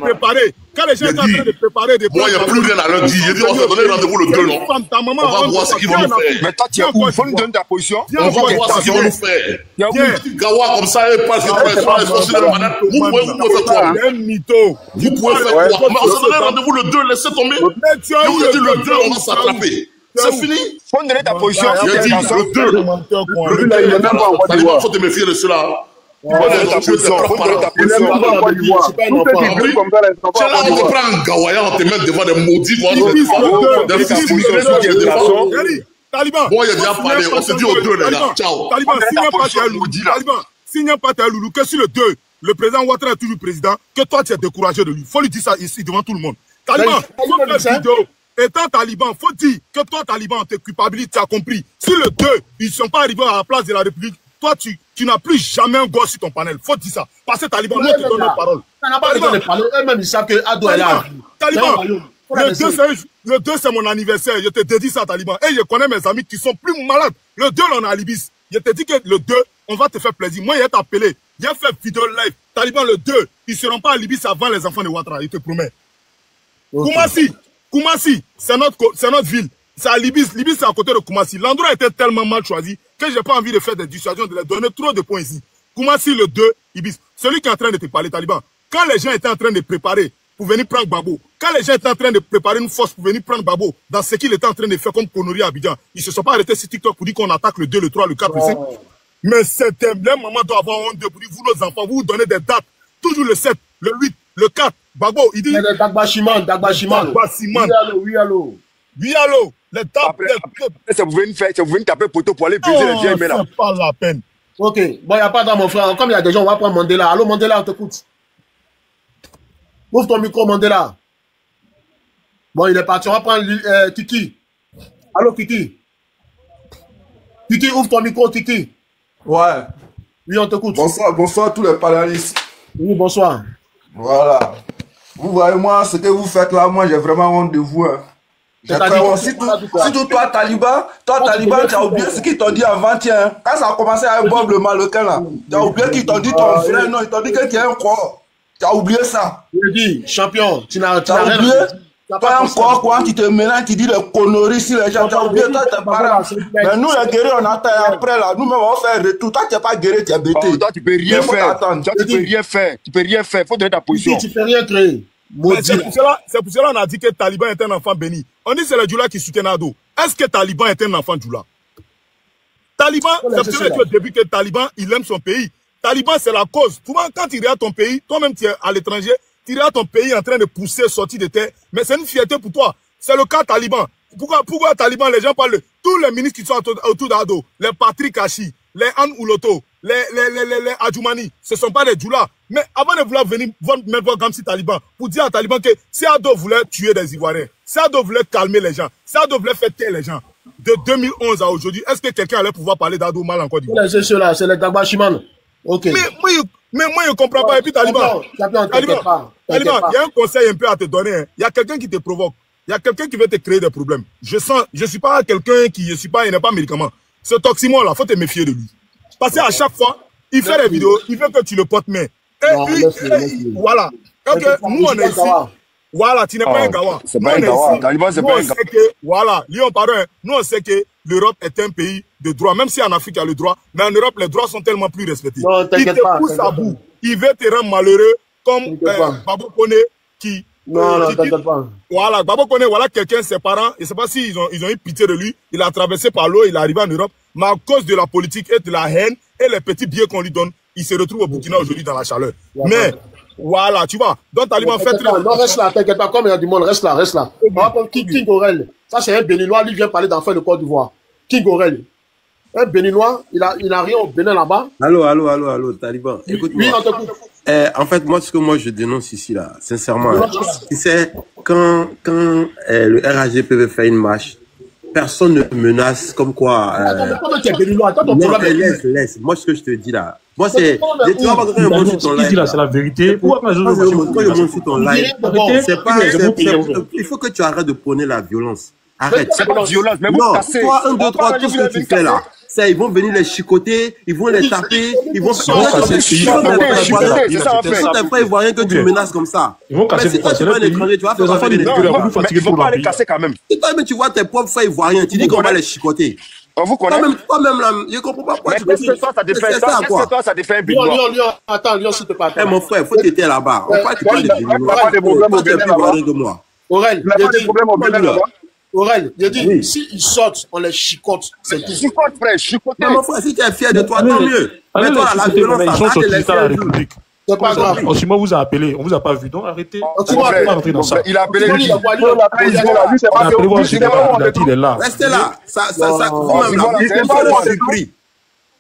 préparer, quand les gens sont en train de préparer des moi, il n'y a plus rien à leur dire. On se donne rendez-vous le 2, non? On va voir ce qu'ils vont nous faire. Mais toi, tu es où? Il faut nous donner ta position. On va voir ce qu'ils vont nous faire. Gawa comme ça, parce qu'ils sont le mandat. Vous pouvez faire quoi? Vous pouvez faire quoi? On se donne rendez-vous le 2, laissez tomber. Je vous ai dit le 2, on va s'attraper. C'est fini. Il faut nous donner ta position. J'ai dit le 2. Le 2, il faut te méfier de cela. Tu es là, on te prend un Gawaya, on te met devant des maudits. Taliban. Bon, il a déjà parlé, on se dit au 2, les gars. Ciao. Taliban, s'il n'y a pas de loulou, que si le 2, le président Ouattara est toujours président, que toi, tu es découragé de lui. Il faut lui dire ça ici, devant tout le monde. Taliban, il faut faire vidéo. Étant Taliban, il faut dire que toi, Taliban, tu es culpabilité, tu as compris. Si le 2, ils ne sont pas arrivés à la place de la République, toi, tu n'as plus jamais un gosse sur ton panel. Faut dire ça. Parce que Taliban, nous, tu donnes nos paroles. Ça n'a pas besoin de parler. Eux-mêmes, ils savent que Ado est là. Taliban, le 2, c'est mon anniversaire. Je te dédie ça, Taliban. Et je connais mes amis qui sont plus malades. Le 2, on est à Libis. Je te dis que le 2, on va te faire plaisir. Moi, il est appelé. Il a fait vidéo live. Taliban, le 2, ils ne seront pas à Libis avant les enfants de Ouattara. Il te promet. Okay. Koumassi, c'est notre ville. C'est à Libis. Libis, c'est à côté de Koumassi. L'endroit était tellement mal choisi que je n'ai pas envie de faire des dissuasions, de leur donner trop de points ici. Koumassi, le 2, Ibis. Celui qui est en train de te parler, Taliban. Quand les gens étaient en train de préparer pour venir prendre Babo, quand les gens étaient en train de préparer une force pour venir prendre Babo, dans ce qu'il était en train de faire comme connerie à Abidjan, ils ne se sont pas arrêtés sur TikTok pour dire qu'on attaque le 2, le 3, le 4, le 5. Mais c'était le moment doit avoir honte pour dire, vous, nos enfants, vous vous donnez des dates. Toujours le 7, le 8, le 4. Babo, il dit. Dagbachiman. Oui, allô. Les dates. Après, ça vous venez taper poteau pour aller briser les vieilles là. C'est pas la peine. Ok, bon, il n'y a pas dans mon frère. Comme il y a des gens, on va prendre Mandela. Allô, Mandela, on t'écoute. Ouvre ton micro, Mandela. Bon, il est parti. On va prendre Kiki. Allô, Kiki. Kiki, ouvre ton micro, Kiki. Ouais. Oui, on t'écoute. Bonsoir tous les panélistes. Oui, bonsoir. Voilà. Vous voyez, moi, ce que vous faites là, moi, j'ai vraiment honte de vous. Hein. Surtout toi, Taliban, tu as oublié ce qu'ils t'ont dit avant, tiens. Quand ça a commencé avec Bob le Marocain, là, tu as oublié qu'ils t'ont dit ton frère, non, ils t'ont dit que tu es un corps. Tu as oublié ça. Je dis, champion, tu n'as rien oublié. Toi encore, quoi, tu te mélanges, tu dis les conneries si les gens, tu as oublié, toi, t'es parent. Mais nous, les guerriers, on attend après, là, nous-mêmes, on va faire un retour. Toi, tu n'es pas guerrier, tu es bêté. Toi, tu peux rien faire. Toi, tu peux rien faire. Tu peux rien faire. Faut donner ta position. Tu peux rien créer. C'est pour cela qu'on a dit que Taliban est un enfant béni. On dit que c'est le Djoula qui soutient Nado. Est-ce que Taliban est un enfant Djoula? Taliban, c'est pour depuis que Taliban, il aime son pays. Taliban, c'est la cause. Souvent, quand tu regardes ton pays, toi-même, tu es à l'étranger, tu regardes ton pays en train de pousser, sortir de terre. Mais c'est une fierté pour toi. C'est le cas Taliban. Pourquoi Taliban, les gens parlent de tous les ministres qui sont autour d'Ado, les Patrick Kachi, les Anne Ouloto, les Adjoumani, ce ne sont pas des Djoula. Mais avant de vouloir venir mettre votre gamme sur Taliban, pour dire à Taliban que si Ado voulait tuer des Ivoiriens, si Ado voulait calmer les gens, si Ado voulait faire taire les gens, de 2011 à aujourd'hui, est-ce que quelqu'un allait pouvoir parler d'Ado mal encore d'Ivoire? C'est ceux-là, c'est les Dagbachiman. Ok. Mais moi, je ne comprends pas. Et puis Taliban, il y a un conseil un peu à te donner. Hein. Il y a quelqu'un qui te provoque. Il y a quelqu'un qui veut te créer des problèmes. Je suis pas quelqu'un qui, il n'est pas médicament. Ce toximon-là, il faut te méfier de lui. Parce qu'à chaque fois, il fait des vidéos, il veut que tu le portes main. Voilà. Ok, nous on est ici. Voilà, tu n'es pas un Gawa. C'est pas un Gawa. Taliban, c'est pas un Gawa. Voilà, Lyon, pardon. Nous on sait que l'Europe est un pays de droit. Même si en Afrique il y a le droit, mais en Europe les droits sont tellement plus respectés. Non, il te pousse à bout. Il veut te rendre malheureux comme Babo Kone qui. Non, t'inquiète pas. Voilà, Babo Kone, voilà quelqu'un, ses parents, je ne sais pas s'ils ont eu pitié de lui. Il a traversé par l'eau, il est arrivé en Europe. Mais à cause de la politique et de la haine et les petits billets qu'on lui donne, il se retrouve au Burkina aujourd'hui dans la chaleur. Mais, voilà, tu vois. Donc, Taliban fait très... Non, reste là, t'inquiète pas, comme il y a du monde, reste là. On va prendre King Aurel. Ça, c'est un Béninois, lui vient parler d'enfants de Côte d'Ivoire. King Aurel. Un Béninois, il a rien au Bénin là-bas. Allô, Taliban. Écoute-moi. Oui, on t'écoute. En fait, moi, ce que je dénonce ici, là, sincèrement, tu sais, quand le RAGP veut faire une marche, personne ne menace comme quoi. Non, laisse. Moi, ce que je te dis là. Moi, c'est. Tu vas pas quand je monte sur ton live. C'est la vérité. Quand je monte sur ton live, c'est pas. Il faut que tu arrêtes de prôner la violence. Arrête. C'est pas violence, mais vous Non, cassez. toi, 1, 2, 3, tout ce que tu fais là, c'est ils vont venir les chicoter, ils vont les taper, ils vont se chicoter, c'est ça en fait. Quand t'es pas ivoirien que tu menaces comme ça. Ils vont casser mais si toi tu es un étranger, tu vas faire enfants des ils vont pas les casser quand même. Si toi-même tu vois tes propres frères ivoiriens, tu dis qu'on va les chicoter. On vous connaît. Toi-même là, je comprends pas pourquoi tu Mais est-ce que toi ça défait un Lyon, attends, Lyon, s'il te plaît. Eh mon frère, faut t'éter là-bas. On parle de moi. Aurel, il n'y a pas de problème au Bénin là-bas. Aurel, je dis, s'ils sortent, on les chicote. C'est tout. Chicote, frère, chicote. Mais mon frère, si tu es fier de toi, tant mieux. Mais toi, la violence, ils sont sortis de la République. C'est pas grave. Osimo vous a appelé, on vous a pas vu, donc arrêtez. Il a appelé il est là. Restez là. Vous-même, surpris.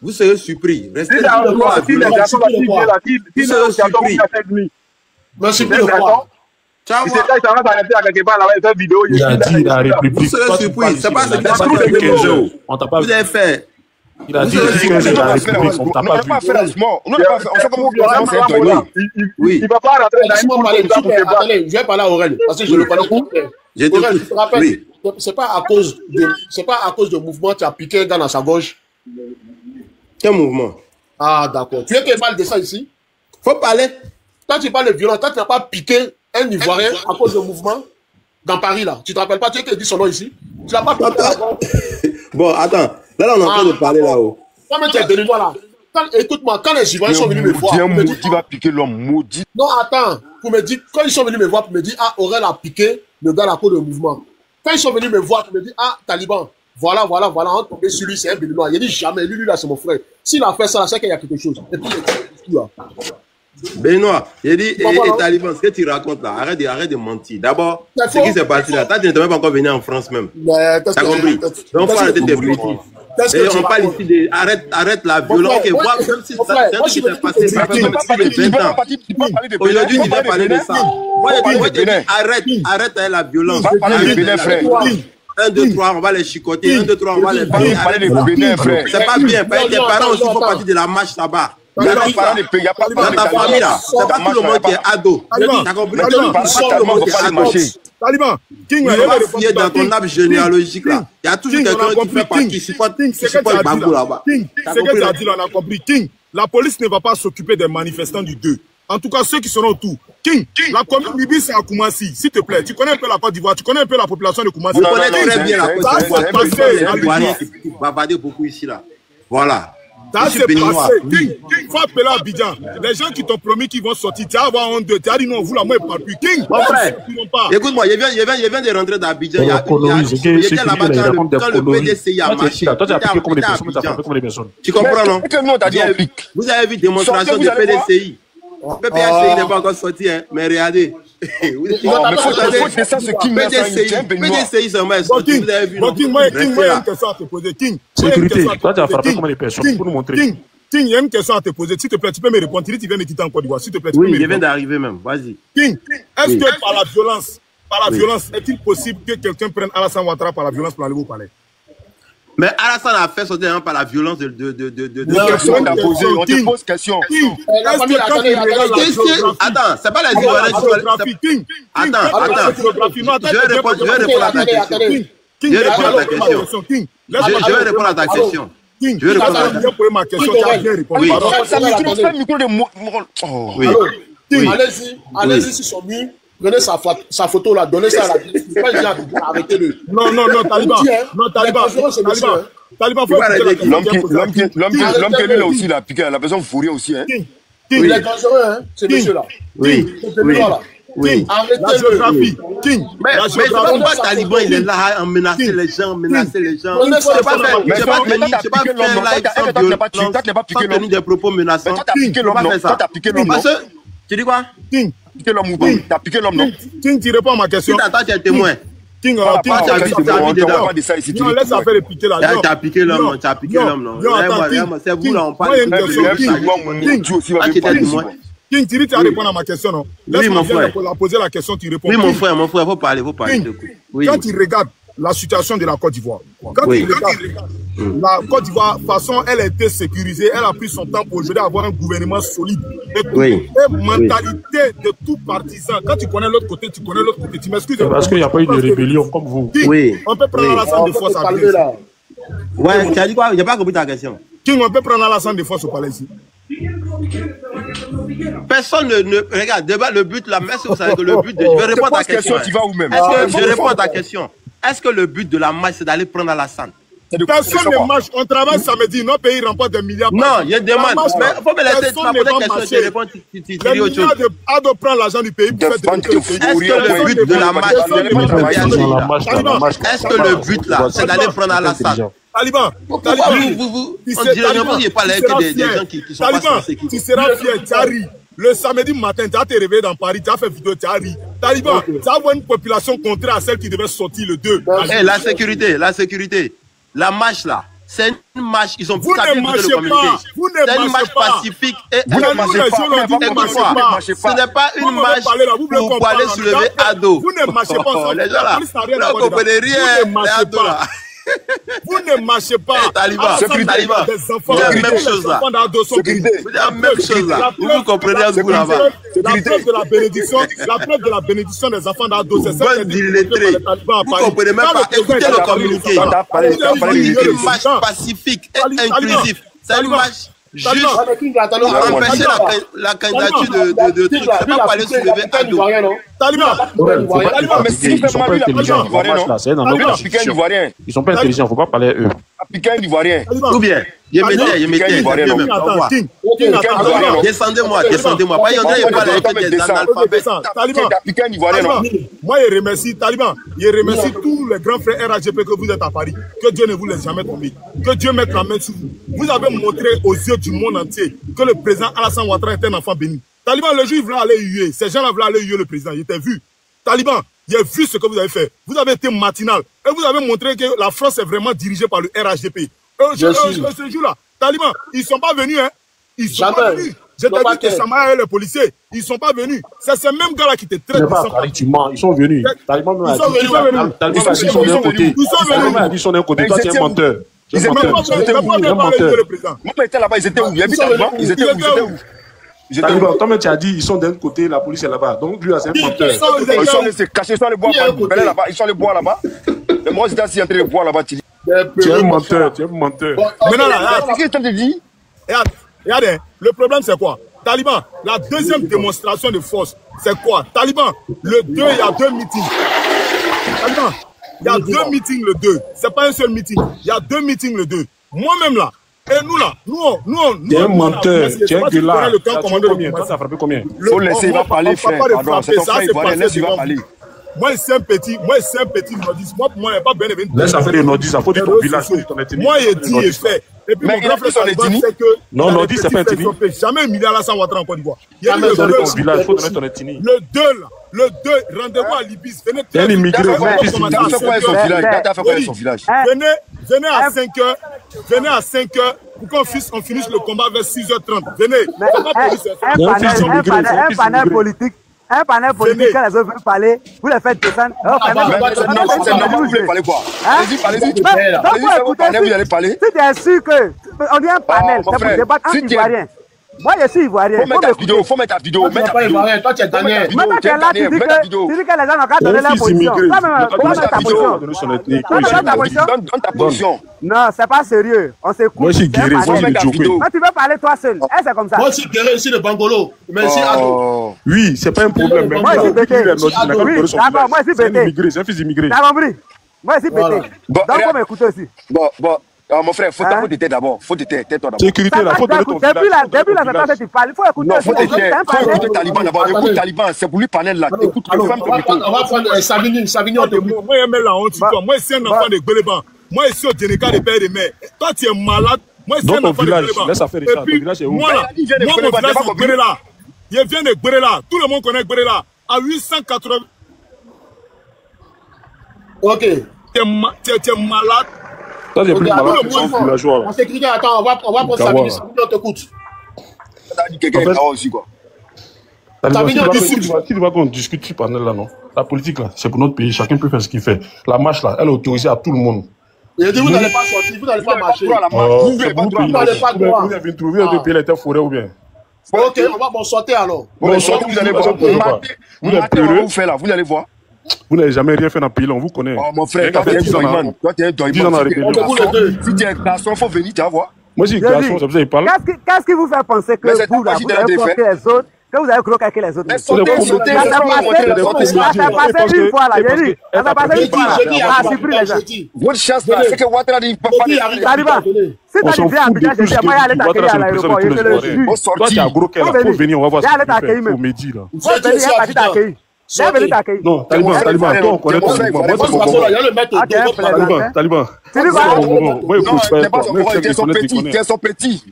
Vous serez surpris. Restez là. Vous serez surpris. Merci pour le quoi. Ciao. Il a dit la République. Vous serez surpris. C'est pas ce qu'il a fait. On t'a pas vu. Vous avez fait. Il a dit la République, on t'a pas vu. On sait comment vous c'est étonné. Oui. Il va pas rentrer dans Attendez, je vais parler à Aurel, parce que je le connais. Aurel, tu te rappelles, c'est pas à cause de mouvement que tu as piqué un gars dans sa gorge. Quel mouvement? Ah, d'accord. Tu veux qu'il parle de ça ici? Faut parler. Quand tu parles de violence, quand tu n'as pas piqué un Ivoirien à cause de mouvement dans Paris, là, tu te rappelles pas, tu veux qu'il dise son nom ici? Tu l'as pas piqué. Bon, attends. Là, on est en train de parler là-haut. Quand tu es venu, voilà. Écoute-moi, quand les Ivoiriens sont venus me voir. Un maudit va piquer l'homme, maudit. Non, attends. Pour me dire, quand ils sont venus me voir, pour me dire, ah, Aurel a piqué le gars à cause de mouvement. Quand ils sont venus me voir, pour me dire, ah, Taliban, voilà, on est tombé sur lui, c'est un béninois. Il a dit jamais, lui, là, c'est mon frère. S'il a fait ça, c'est qu'il y a quelque chose. Et puis, il là. Benoît, il dit, et Taliban, ce que tu racontes là, arrête de mentir. D'abord, ce qui s'est passé là, toi, tu n'es même pas encore venu en France même. T'as compris? Donc, faut arrêter tes bêtises. Et on parle ici de arrête la violence. Ok, moi, même si ça s'est passé depuis 20 ans. Aujourd'hui, tu vas parler de ça. Moi, je dis, arrête la violence. 1, 2, 3, on va les chicoter. 1, 2, 3, on va les faire. C'est pas bien. Tes parents aussi font partie de la marche là-bas. Dans ta famille là, c'est pas tout le monde qui est ado. T'as compris? Pas tout le monde qui est ado. Taliban, King, on va fouiller dans ton arbre généalogique là. Il y a toujours quelqu'un qui fait partie, qui supporte Bagou là-bas. King, c'est ce que tu as dit là, on a compris. King, la police ne va pas s'occuper des manifestants du 2. En tout cas, ceux qui seront autour. King, la commune Libye, c'est à Koumassi. S'il te plaît, tu connais un peu la Côte d'Ivoire, tu connais un peu la population de Koumassi. Je connais très bien la Côte d'Ivoire. Il va bavarder beaucoup ici là. Voilà. Ça s'est passé. King, faut appeler à Abidjan. Les gens qui t'ont promis qu'ils vont sortir, tu vas avoir honte de. Tu as dit non, vous là, moi, je ne parle plus. King, écoute-moi, je viens de rentrer d'Abidjan. J'étais là-bas quand le PDCI a marché. Tu comprends, non? Vous avez vu démonstration du PDCI. Le PDCI n'est pas encore sorti, mais regardez. PDCI seulement est sorti. Vous avez vu, King, moi, il y a une question à te poser. King, sécurité, toi, tu as frappé comme les personnes pour nous montrer. King, il y a une question à te poser. S'il te plaît, tu peux me répondre. Tu viens de quitter en Côte d'Ivoire. S'il te plaît, tu peux me répondre. Oui, je viens d'arriver même. Vas-y. King, est-ce que par la violence, est-il possible que quelqu'un prenne Alassane Ouattara par la violence pour aller au palais? Mais Alassane a fait sortir par la violence de on te pose question. Attends, c'est pas la Ivoiriens. Attends. Je vais répondre à ta question. Je vais répondre à ta question. Je vais répondre à ta question. Oui. Allez-y sur son mur. Donnez sa photo là, donnez ça à la arrêtez-le. Non, Taliban. Non, Taliban, faut l'homme qui est lui là aussi, là, piqué, la personne fourrée aussi, hein. Il est dangereux, hein, ce monsieur-là. Oui. La géographie. King. Mais c'est pas pourquoi Taliban il est là à menacer les gens. C'est pas faire des propos menaçants. Tu dis quoi? King. Piqué l'homme ou pas? T'as piqué l'homme, non? King, tu réponds à ma question. Attends, tu es témoin. King, laisse affaire de piquer là. Tu as piqué l'homme, non? C'est vous là, on parle. King, tu dis tu as répondu à ma question, non? Oui, mon frère. Poser la question, tu réponds. Oui, mon frère, faut parler. Quand tu regardes la situation de la Côte d'Ivoire. Quand il regarde la Côte d'Ivoire, de toute façon, elle a été sécurisée, elle a pris son temps pour aujourd'hui avoir un gouvernement solide. Et mentalité de tout partisan. Quand tu connais l'autre côté, tu connais l'autre côté. Tu m'excuses. Parce qu'il n'y a pas eu de rébellion comme vous. On peut prendre Alassane de force à Palais. Ouais, tu as dit quoi? Je n'ai pas compris ta question. King, on peut prendre Alassane de force au Palais ici. Personne ne regarde, débat le but là, mais vous savez que le but de... Je vais répondre à ta question. Tu vas où même? Je réponds à ta question. Est-ce que le but de la marche, c'est d'aller prendre Alassane? Personne ne marche. On travaille samedi. Nos pays remportent des milliards. Non, il y a des demande. Mais il faut me laisser poser des questions. Je réponds. Tu dis autre chose. De prendre l'argent du pays pour faire des... Est-ce que le but de la marche, est-ce que le but là, c'est d'aller prendre Alassane? Taliban, on dirait pas que des gens qui sont pas censés. Tu seras fier, Thierry. Le samedi matin, tu as te réveillé dans Paris, tu as fait vidéo, Thierry. Taliban, tu as vu une population contraire à celle qui devait sortir le 2. La sécurité. La marche là, c'est une marche, ils ont vous ne marchez pas. C'est une marche pacifique et vous ne marchez pas. Ce n'est pas une marche pour aller soulever Ado. Vous ne marchez pas. Les gens là, vous ne comprenez rien, les Ado là. Vous ne marchez pas. Taliban, c'est la même chose là. C'est la même chose là. Vous comprenez ce bout là-bas. La preuve de la bénédiction des enfants d'Ado, c'est ça que vous comprenez même pas. Écoutez le communiqué. Une marche pacifique et inclusive. C'est une marche juste pour empêcher la candidature de trucs. C'est pas pour aller soulever Ado. Mais si ils sont pas intelligents, ils sont pas intelligents, il ne faut pas parler à eux. Ou bien, descendez-moi. Pas y en a pas avec des analphabètes. Moi, je remercie Taliban. Je remercie tous les grands frères RAGP que vous êtes à Paris. Que Dieu ne vous laisse jamais tomber. Que Dieu mette la main sur vous. Vous avez montré aux yeux du monde entier que le président Alassane Ouattara est un enfant béni. Taliban, le jour, il voulait aller huer. Ces gens-là voulaient aller huer le président. Il était vu. Taliban, il a vu ce que vous avez fait. Vous avez été matinal. Et vous avez montré que la France est vraiment dirigée par le RHDP. Ce jour-là, Taliban, ils ne sont pas venus. Hein. Ils sont pas venus. Je t'ai dit que Samara et les policiers, ils ne sont pas venus. C'est ces mêmes gars-là qui te traitent. Ils sont venus. Taliban m'a dit qu'ils sont d'un côté. Taliban m'a dit qu'ils sont d'un côté. Toi, tu es un menteur. Ils étaient où? Moi, j'étais là-bas, ils étaient où? Ils étaient où? Toi-même, tu as dit, ils sont d'un côté, la police est là-bas. Donc, lui, c'est un menteur. Ils sont laissés cacher, ils sont allés boire là-bas. Ils sont allés boire là-bas. Et moi, j'étais assis en train de boire là-bas. Tu es un menteur. Maintenant, là, qu'est-ce que tu te dis? Regardez, le problème, c'est quoi? Taliban, la deuxième démonstration de force, c'est quoi? Taliban, le 2, il y a 2 meetings. Taliban, il y a 2 meetings le 2. C'est pas un seul meeting. Il y a 2 meetings le 2. Moi-même là, et nous là, nous. Tu es un menteur. Tu es un gueulard. Toi, ça a frappé combien? Faut laisser, il va parler, frère. Pardon, c'est ton frère, il va parler. Moi, c'est un petit nordiste. Moi, il n'y a pas bien évidemment. Laisse faire des nordistes, il faut dire ton village. Moi, il dit et fait. Et puis, mon grand frère, c'est que. Non, nordiste, c'est pas un ethnie. Jamais milliard Alassane Ouattara en Côte d'Ivoire. Il faut donner ton village, il faut donner ton ethnie. Le 2, là. Le 2, rendez-vous à Libis. Venez. Tu as fait quoi avec son village? Venez à 5h. Venez à 5h pour qu'on finisse le combat vers 6h30. Venez. Un panel politique. Un panel politique, quand les autres veulent parler, vous les faites descendre. Vous voulez parler quoi? Allez-y, parlez. Si tu es sûr qu'on dit un panel, c'est pour débattre entre Ivoiriens. Moi, je suis Ivoirien. Faut mettre ta vidéo. Toi, tu es gagné. Maintenant que là, tu dis que les gens n'ont qu'à donner leur position. Comment ta position? Donne ta position. Non, c'est pas sérieux. On s'écoute. Moi, je suis guéri. Moi, je suis joké. Moi, tu veux parler toi seul. C'est comme ça. Moi, je suis guéri ici de Bangolo. Mais ici, Ado. Oui, c'est pas un problème. Moi, je suis bété. D'accord, moi, je suis bété. C'est un fils d'immigré. T'as compris? Moi, je suis bété. Donc, faut m'écouter aussi. Bon. Mon frère, faut te taire d'abord. Faut te taire, tais-toi d'abord. Sécurité, là, faut donner ton village. Depuis la séquence, tu parles. Il faut écouter. Non, faut te taire. Faut écouter Taliban d'abord. Écoute Taliban, c'est pour lui panel là. Écoute, on va prendre Savigny, on te dit. Moi, je mets la honte sur toi. Moi, c'est un enfant de Gbeleban. Moi, je suis au Djeneka de père et de mère. Toi, tu es malade. Moi, c'est un enfant de Gbeleban. Laisse affaire de ça. Ton village est où? Moi, mon village, c'est Gbélela. Je viens de Gbélela. Tout le monde connaît Gbélela. À 880. Ok. Tu es malade. Ça, j'ai plus malade que son villageois. En sécurité, attends, on va prendre Savigny, on t'écoute. Quelqu'un est là aussi, quoi. Si tu vois qu'on discute sur panel là, non? La politique là, c'est pour notre pays, chacun peut faire ce qu'il fait. La marche là, elle est autorisée à tout le monde. Il a dit, vous n'allez pas sortir, vous n'allez pas marcher. Vous n'avez pas droit. Vous avez trouvé un pays, l'état forêt ou bien? Ok, on va bon sortir alors. Bon, sortez, vous allez voir. Vous faites là, vous allez voir. Vous n'avez jamais rien fait dans le pays là, on vous connaît. Oh mon frère, toi tu es un doyman. Toi tu es un doyman. Si tu es un garçon, il faut venir, tu vas voir. Moi je suis garçon, c'est pour ça qu'il parle. Qu'est-ce qui vous fait penser que vous avez croqué les autres? Que vous avez croqué les autres? Ça s'est passé une fois là, j'ai dit. Ça s'est passé une fois là. Ça a surpris les gens. Votre chance là, c'est que Ouattara dit pas. Taliban, si tu as dit à Abidjan, je ne sais pas aller t'accueillir à l'aéroport. Je te le jure. Toi tu as gros cœur, il faut venir, on va voir ce que tu fais au Mehdi là. Il faut venir, il va t'accueillir. Non, Taliban, toi on connaît ton mouvement. Moi c'est Taliban. Moi ils sont petits.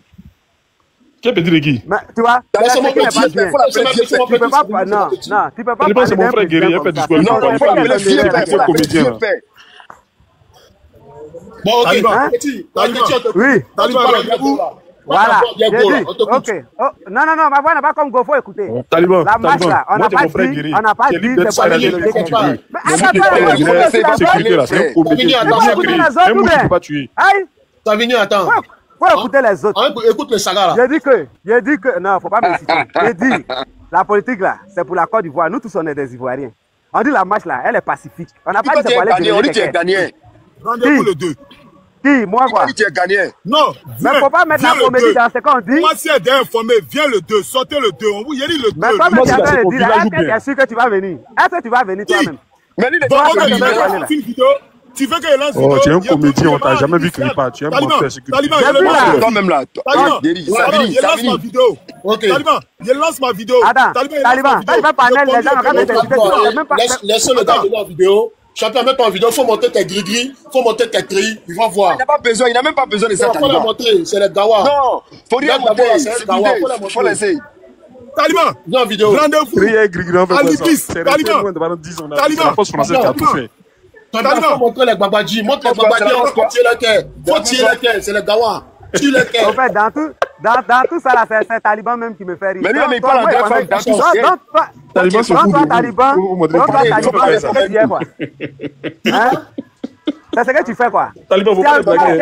Quel petit de qui? Tu vois, tu peux pas. Non, tu peux pas. Taliban c'est mon frère guerrier, il fait discours. Bon, ok, petit. Oui. Taliban, voilà, ok. Non, ma voix n'est pas comme Gofo, écoutez. Taliban, la marche là, on n'a pas dit, c'est pas dit. Savigny, attends. Faut écouter les autres. Écoute le saga là. J'ai dit que, non, faut pas me citer. J'ai dit, la politique là, c'est pour la Côte d'Ivoire. Nous tous, on est des Ivoiriens. On dit la marche là, elle est pacifique. On n'a pas dit c'est pour aller. On dit que tu es gagné. Rendez-vous le 2. Qui? Moi quoi? Tu es gagné. Non. Mais faut pas mettre la comédie dans ce qu'on dit. Moi, si elle est informée, viens le 2. Sortez le 2. On vous y a dit le 2. Mais toi, tu es en train de dire, est-ce que tu es sûr que tu vas venir? Est-ce que tu vas venir toi-même? Mais lui, il est vidéo. Tu veux qu'elle lance une vidéo? Oh, tu es un comédien, on t'a jamais vu crier pas. Tu es un menteur. Taliban, toi-même là. il lance ma vidéo. Taliban, il lance ma vidéo. Taliban, tu vas parler, les gens regardent tes vidéos. Laisse le gars de la vidéo. Champion, mets ton vidéo, il faut monter tes gris-gris, il faut monter tes cris, ils vont voir. Il n'a même pas besoin de ça. Il faut la montrer, c'est les Gawa. Non, faut rien monter, il faut laisser. Taliban, viens en vidéo. Rendez-vous. Alibis, Taliban. Taliban, faut montrer les Babadji, montre les Babadji, faut tirer le cœur. Faut tirer le cœur, c'est les Gawa. Tire le cœur. En fait, dans tout ça là, c'est Taliban même qui me fait rire. Mais lui, il parle en grave femme dans tout ça. Taliban, c'est fou. Taliban, c'est ce que tu fais quoi? Taliban, vous parlez de blaguer.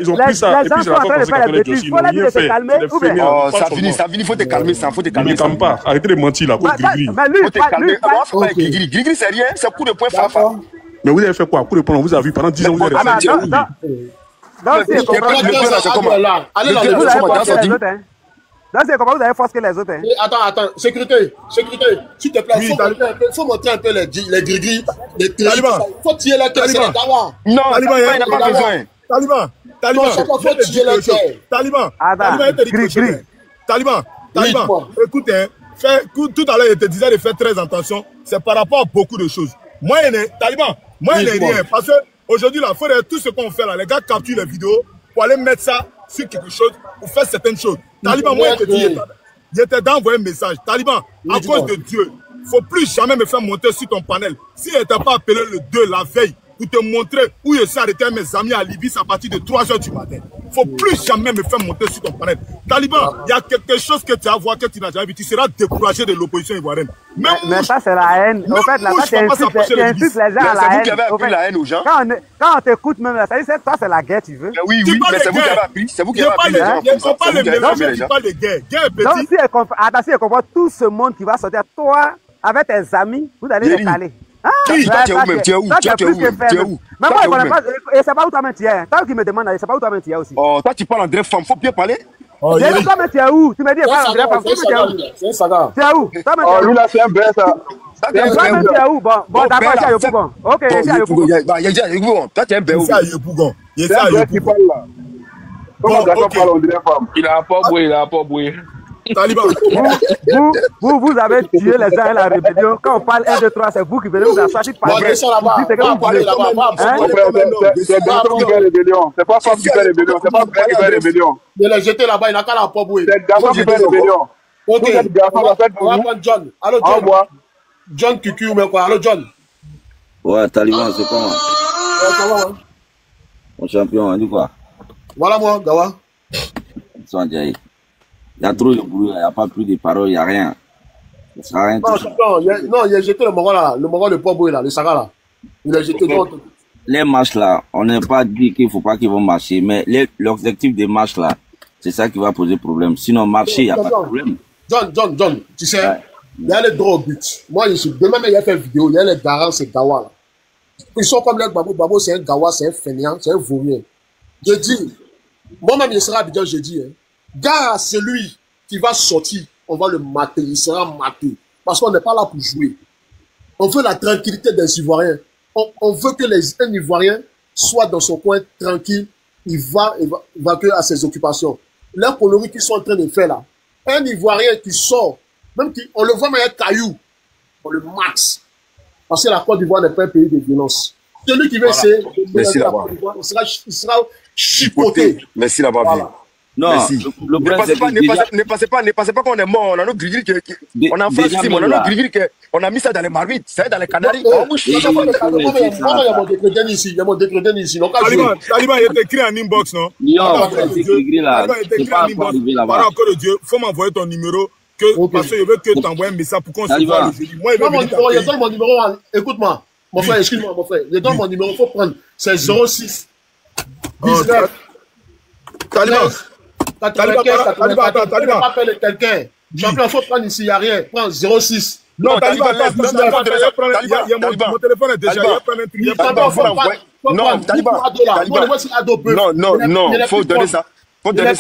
Ils ont pris ça. Les gens sont en train de faire les bêtises. Il faut leur dire de se calmer. Oh, ça finit, il faut te calmer, ça. Faut te calmer. Ne calme pas. Arrêtez de mentir là. Mais lui, faut te calmer. Grigri, c'est rien. C'est coup de poing frappe. Mais vous avez fait quoi? Coup de poing, on vous a vu pendant 10 ans. Vous avez resté. Donc, c'est comment vous avez forcé les autres. Attends, sécurité, s'il te plaît, il faut montrer un peu les gris-gris, les Talibans. Il faut tirer la cœur, c'est les Gawa. Non, il n'a pas besoin. Taliban, écoute, tout à l'heure, il te disait de faire très attention, c'est par rapport à beaucoup de choses. Moi, Taliban, moi, il n'est rien, parce que aujourd'hui, là, tout ce qu'on fait là, les gars capturent les vidéos pour aller mettre ça sur quelque chose, pour faire certaines choses. Taliban, moi, il était d'envoyer un message. Taliban, à cause de Dieu, il ne faut plus jamais me faire monter sur ton panel. Si il n'était pas appelé le 2 la veille, pour te montrer où je suis arrêté mes amis à Libye à partir de 3h du matin. Il ne faut plus jamais me faire monter sur ton panel. Taliban, il y a quelque chose que tu as vu que tu n'as jamais vu. Tu seras découragé de l'opposition ivoirienne. Mais ça, c'est la haine. En fait, là, tu insultes les gens à la haine. C'est vous qui avez appris la haine aux gens. Quand on t'écoute même, ça c'est la guerre, tu veux. Oui, mais c'est vous qui avez appris. C'est vous qui avez appris les gens. Il ne faut pas les mélanger, tu parles de guerre. Guerre est petit. Donc, attention, il comprend tout ce monde qui va sortir. Toi, avec tes amis, vous allez les caler. Tu es où? Mais moi, je ne connais pas. Et c'est pas où toi-même tu es. Tant qu'il me demande, c'est pas où toi-même tu es aussi. Oh, toi, tu parles en vrai femme, faut bien parler. J'ai dit, toi-même tu es où? Tu me dis, parle en vrai femme. C'est un saga. Tu es où? Oh, lui là, c'est un bête, ça. Toi-même tu es où? Bon, d'accord, je suis à Yopougon. Ok, je suis à Yopougon. Toi, tu es un bête. Il est à Yopougon. C'est un bête qui parle là. Comment d'accord parle en vrai femme? Il a pas boué. Taliban. Vous avez tué les gens à la rébellion. Quand on parle 1, 2, 3, c'est vous qui venez vous asseoir. C'est Gaston qui fait rébellion. C'est pas Fab qui fait rébellion. C'est pas Frère qui fait rébellion. Il l'a jeté là-bas, il n'a qu'à la pas bouer. C'est Gaston qui fait rébellion. Ok, on va prendre John. Allô, John. John Cucu ou même quoi? Allô, John. Ouais, Taliban, c'est comment? Ça va, hein? Mon champion, on dit quoi? Voilà moi, Gawa. Il y a trop de bruit, il n'y a pas plus de paroles, il n'y a rien. Ça n'a rien Non, champion, il a jeté le Mongol là, le Mongol de Poboy là, le Saga là. Il a jeté d'autres. Les matchs là, on n'a pas dit qu'il ne faut pas qu'ils vont marcher, mais l'objectif des matchs là, c'est ça qui va poser problème. Sinon, marcher, il n'y a pas de problème. John, tu sais, il y a les droits au but. Moi, demain, il y a fait une vidéo, il y a les garants, c'est Gawa là. Ils sont comme les Babo. Babo, c'est un Gawa, c'est un fainéant, c'est un vaurien. Je dis, moi-même, il sera Abidjan, je dis, gars, celui qui va sortir, on va le mater, il sera maté. Parce qu'on n'est pas là pour jouer. On veut la tranquillité des Ivoiriens. On veut que un Ivoirien soit dans son coin tranquille, il va que à ses occupations. Les coloris qu'ils sont en train de faire là, un Ivoirien qui sort, même on le voit mais un caillou, on le max. Parce que la Côte d'Ivoire n'est pas un pays de violence. Celui qui veut essayer de la Côte d'Ivoire, il sera chipoté. Merci là-bas. Voilà. Non, ne passez pas quand on est mort. On a nos gris on a fait on a nos gris on a mis ça dans les marmites, ça dans les Canaries. Il y a mon décrédin ici, il y a mon décrédin ici. Taliban, il est écrit en inbox, non? Non, c'est écrit là. C'est pas encore arrivé là-bas. Par encore de Dieu, faut m'envoyer ton numéro. Parce que je veux que tu envoies un message pour qu'on se voit le jeudi. Moi, je donne mon numéro. Écoute-moi, mon frère, excuse-moi, mon frère. Je donne mon numéro, il faut prendre. C'est 06 19 Taliban. 95, 94, tu ne peux pas appeler quelqu'un. Champion, il faut prendre ici, il n'y a rien. Prends 06. Non, Taliban, mon téléphone est déjà, il y a plein de trucs. Non, Taliban, non, faut donner ça. Faut donner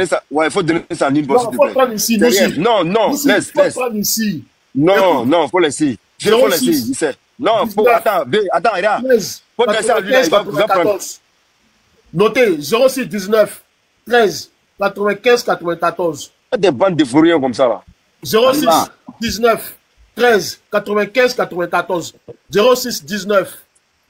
ça. Ouais, il faut donner ça en inbox. Non, faut prendre ici. Non, laisse. Faut prendre ici. Non, faut laisser. Faut laisser. Non, faut, attends, regarde. Faut donner ça à lui, il va prendre. Notez, 06 19 13 95 94. Des bandes de fourriens comme ça là. 06 19 13 95 94. 06 19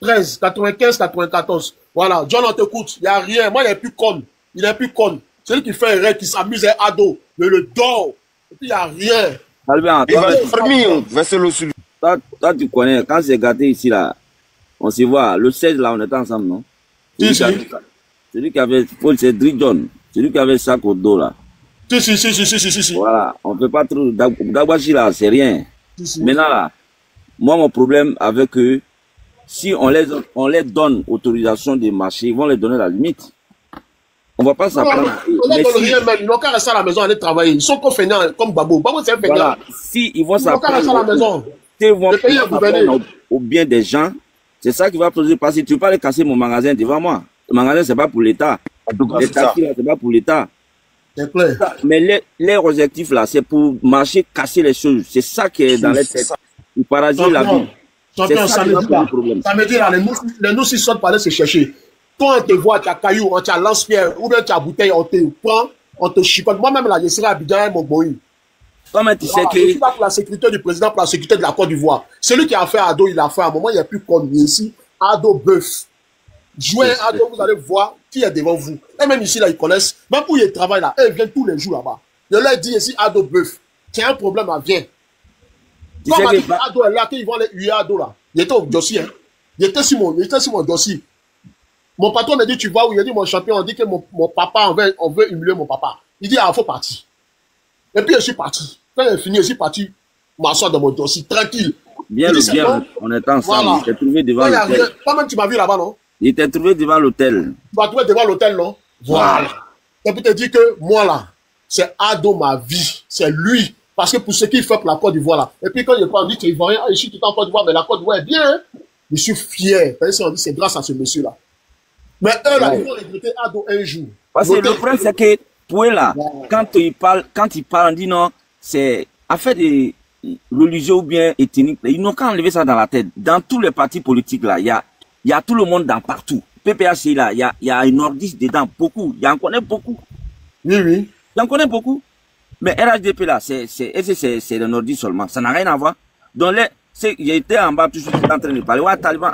13 95 94. Voilà, John, on t'écoute. Il n'y a rien. Moi, il n'est plus con. Il n'est plus con. Celui qui fait un rêve, qui s'amuse à ado, mais le dort. Et puis, il n'y a rien. Albert, il va dormir. Toi, tu connais. Quand c'est gâté ici, là, on se voit. Le 16, là, on était ensemble, non? Celui qui avait, c'est Drick John. Celui qui avait le sac au dos, là. Si. Voilà, on ne peut pas trop. Dagwashi, là, c'est rien. Maintenant, là, moi, mon problème avec eux, si on les donne autorisation de marcher, ils vont les donner la limite. On ne va pas s'apprendre. On ne donne rien, même. Ils n'ont qu'à rester à la maison, aller travailler. Ils sont pas fainéants, comme Babo. Babo, c'est un fainéant. Voilà. Si ils vont s'apprendre. Ils n'ont qu'à rester à la maison. Ils vont s'apprendre au bien des gens. C'est ça qui va poser. Parce que tu ne peux pas aller casser mon magasin devant moi. Le magasin, ce n'est pas pour l'État. L'État, ce n'est pas pour l'État. C'est clair. Mais les objectifs, là, c'est pour marcher, casser les choses. C'est ça qui est dans les têtes. Ils parasitent la vie. Champion, ça me dit là, les nous, s'ils sortent par là, c'est chercher. Quand on te voit, tu as caillou, tu as lance-pierre, ou bien tu as bouteille, on te prend, on te chicote. Moi-même, là, je serai à Abidjan, mon boy. Comment tu sais que. Je suis là pour la sécurité du président, pour la sécurité de la Côte d'Ivoire. Celui qui a fait Ado, il a fait à un moment, il n'y a plus qu'on ici. Ado Bœuf. Jouez Ado, vous allez voir qui est devant vous. Et même ici, là, ils connaissent. Même où ils travaillent là, ils viennent tous les jours là-bas. Je leur dis ici, Ado Bœuf. Tu as un problème, viens. Quand Ado est là, qu'ils vont aller huer Ado là. Il était au dossier. Il était sur mon dossier. Mon patron m'a dit, tu vois où? Il a dit, mon champion, on dit que mon papa, on veut humilier mon papa. Il dit, il faut partir. Et puis, je suis parti. Quand il est fini, je suis parti m'asseoir dans mon dossier, tranquille. Bien, on était ensemble. Voilà. Il t'est trouvé devant l'hôtel. Toi-même, tu m'as vu là-bas, non? Il t'est trouvé devant l'hôtel. Tu m'as trouvé devant l'hôtel, non? Voilà. Et puis, te dire que moi, là, c'est Ado ma vie. C'est lui. Parce que pour ce qu'il fait pour la Côte d'Ivoire, là. Et puis, quand il parle, on dit qu'il va rien. Je suis tout en Côte d'Ivoire, mais la Côte d'Ivoire est bien. Hein? Je suis fier. C'est grâce à ce monsieur-là. Mais eux, là, ils vont regretter Ado un jour. Parce que le problème, c'est que, pour eux, là, quand ils parlent, on dit non, c'est affaire de religieux ou bien ethnique, ils n'ont qu'à enlever ça dans la tête. Dans tous les partis politiques, là, il y a tout le monde dans partout. PPAC, là, il y a un nordiste dedans, beaucoup. Il y en connaît beaucoup. Oui. Il en connaît beaucoup. Mais RHDP, là, c'est le nordiste seulement. Ça n'a rien à voir. Donc, j'étais en bas, tout de suite, en train de parler. Ouais, Taliban,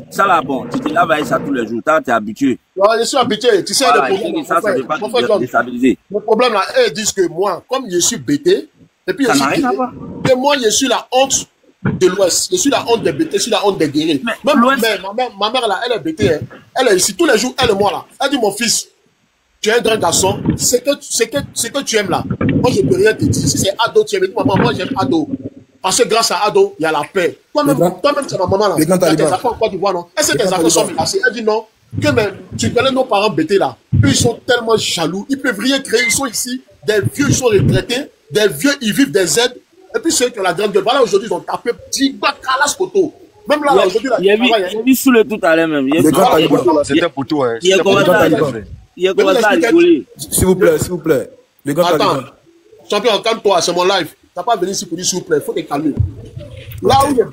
ça là, bon, tu te laves avec ça tous les jours. Tu es habitué. Ouais, je suis habitué. Tu sais, voilà, le problème. Le problème, là, ils disent que moi, comme je suis bêté, et puis ça n'a rien à voir. Et moi, je suis la honte de l'Ouest. Je suis la honte des bêtés, je suis la honte des guerriers. Même ma mère, là, elle est bêtée. Hein. Elle est ici tous les jours, elle et moi, là. Elle dit, mon fils, tu es un grand garçon. C'est que tu aimes, là. Moi, je ne peux rien te dire. Si c'est Ado, tu aimes maman, moi j'aime Ado. Parce que grâce à Ado, il y a la paix. Toi-même, c'est ma maman là. Tu as tes enfants en Côte d'Ivoire, non? Est-ce que tes enfants sont menacés? Elle dit non. Que même, tu connais nos parents bêtés là. Eux, ils sont tellement jaloux. Ils peuvent rien créer. Ils sont ici. Des vieux, ils sont retraités. Des vieux, ils vivent des aides. Et puis ceux qui ont la grande gueule. Voilà, aujourd'hui, ils ont tapé petit calas photo. Même là, aujourd'hui, il y a vu sous le tout à l'heure même. C'était pour toi. Il y a commencé à rigoler. S'il vous plaît. Attends, champion, calme-toi, c'est mon live. T'as pas venu ici pour dire s'il vous plaît, il faut te calmer. Là où il est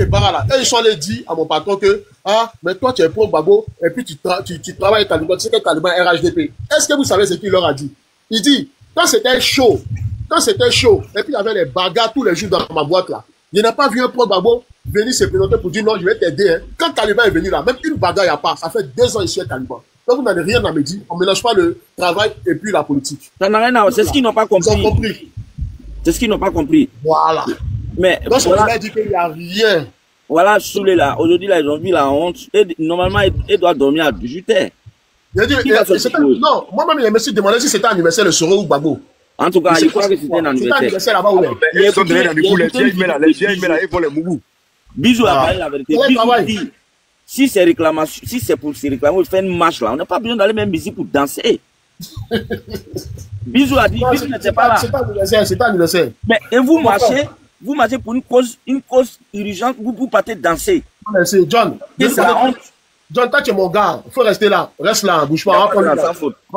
barra là, et ils sont allés dire à mon patron que, ah, mais toi tu es pro Babo, et puis tu travailles avec Taliban, tu sais que Taliban est RHDP. Est-ce que vous savez ce qu'il leur a dit? Il dit, quand c'était chaud, et puis il y avait les bagarres tous les jours dans ma boîte là, il n'a pas vu un pro Babo venir se présenter pour dire non, je vais t'aider. Hein. Quand Taliban est venu là, même une bagarre il n'y a pas, ça fait 2 ans ici à Taliban. Donc vous n'avez rien à me dire, on ne mélange pas le travail et puis la politique. Ça n'a rien à voir, c'est ce qu'ils n'ont pas compris. Ils ont compris. C'est ce qu'ils n'ont pas compris. Voilà. Mais donc, voilà, on a dit qu'il n'y a rien. Voilà, Soulé là, aujourd'hui là, ils ont vu la honte. Et normalement, ils doivent dormir à 18h. Non, moi-même, il me suis demandé si c'était un anniversaire le Soro ou Babo. En tout cas, il croit que c'était un anniversaire. C'était un anniversaire là-bas où ils sont donnés dans les boules, les vieilles, ils font les mougous. Bisous à parler la vérité. Bisous, si c'est réclamation, si c'est pour se réclamer, il fait une marche là. On n'a pas besoin d'aller même ici pour danser. Bisous a dit, Bisous n'était pas là. C'est pas anniversaire, c'est pas anniversaire. Mais et vous marchez pour une cause urgente, vous partez danser. C'est John. C'est la honte. John, toi tu es mon gars, il faut rester là. Reste là, bouge pas. On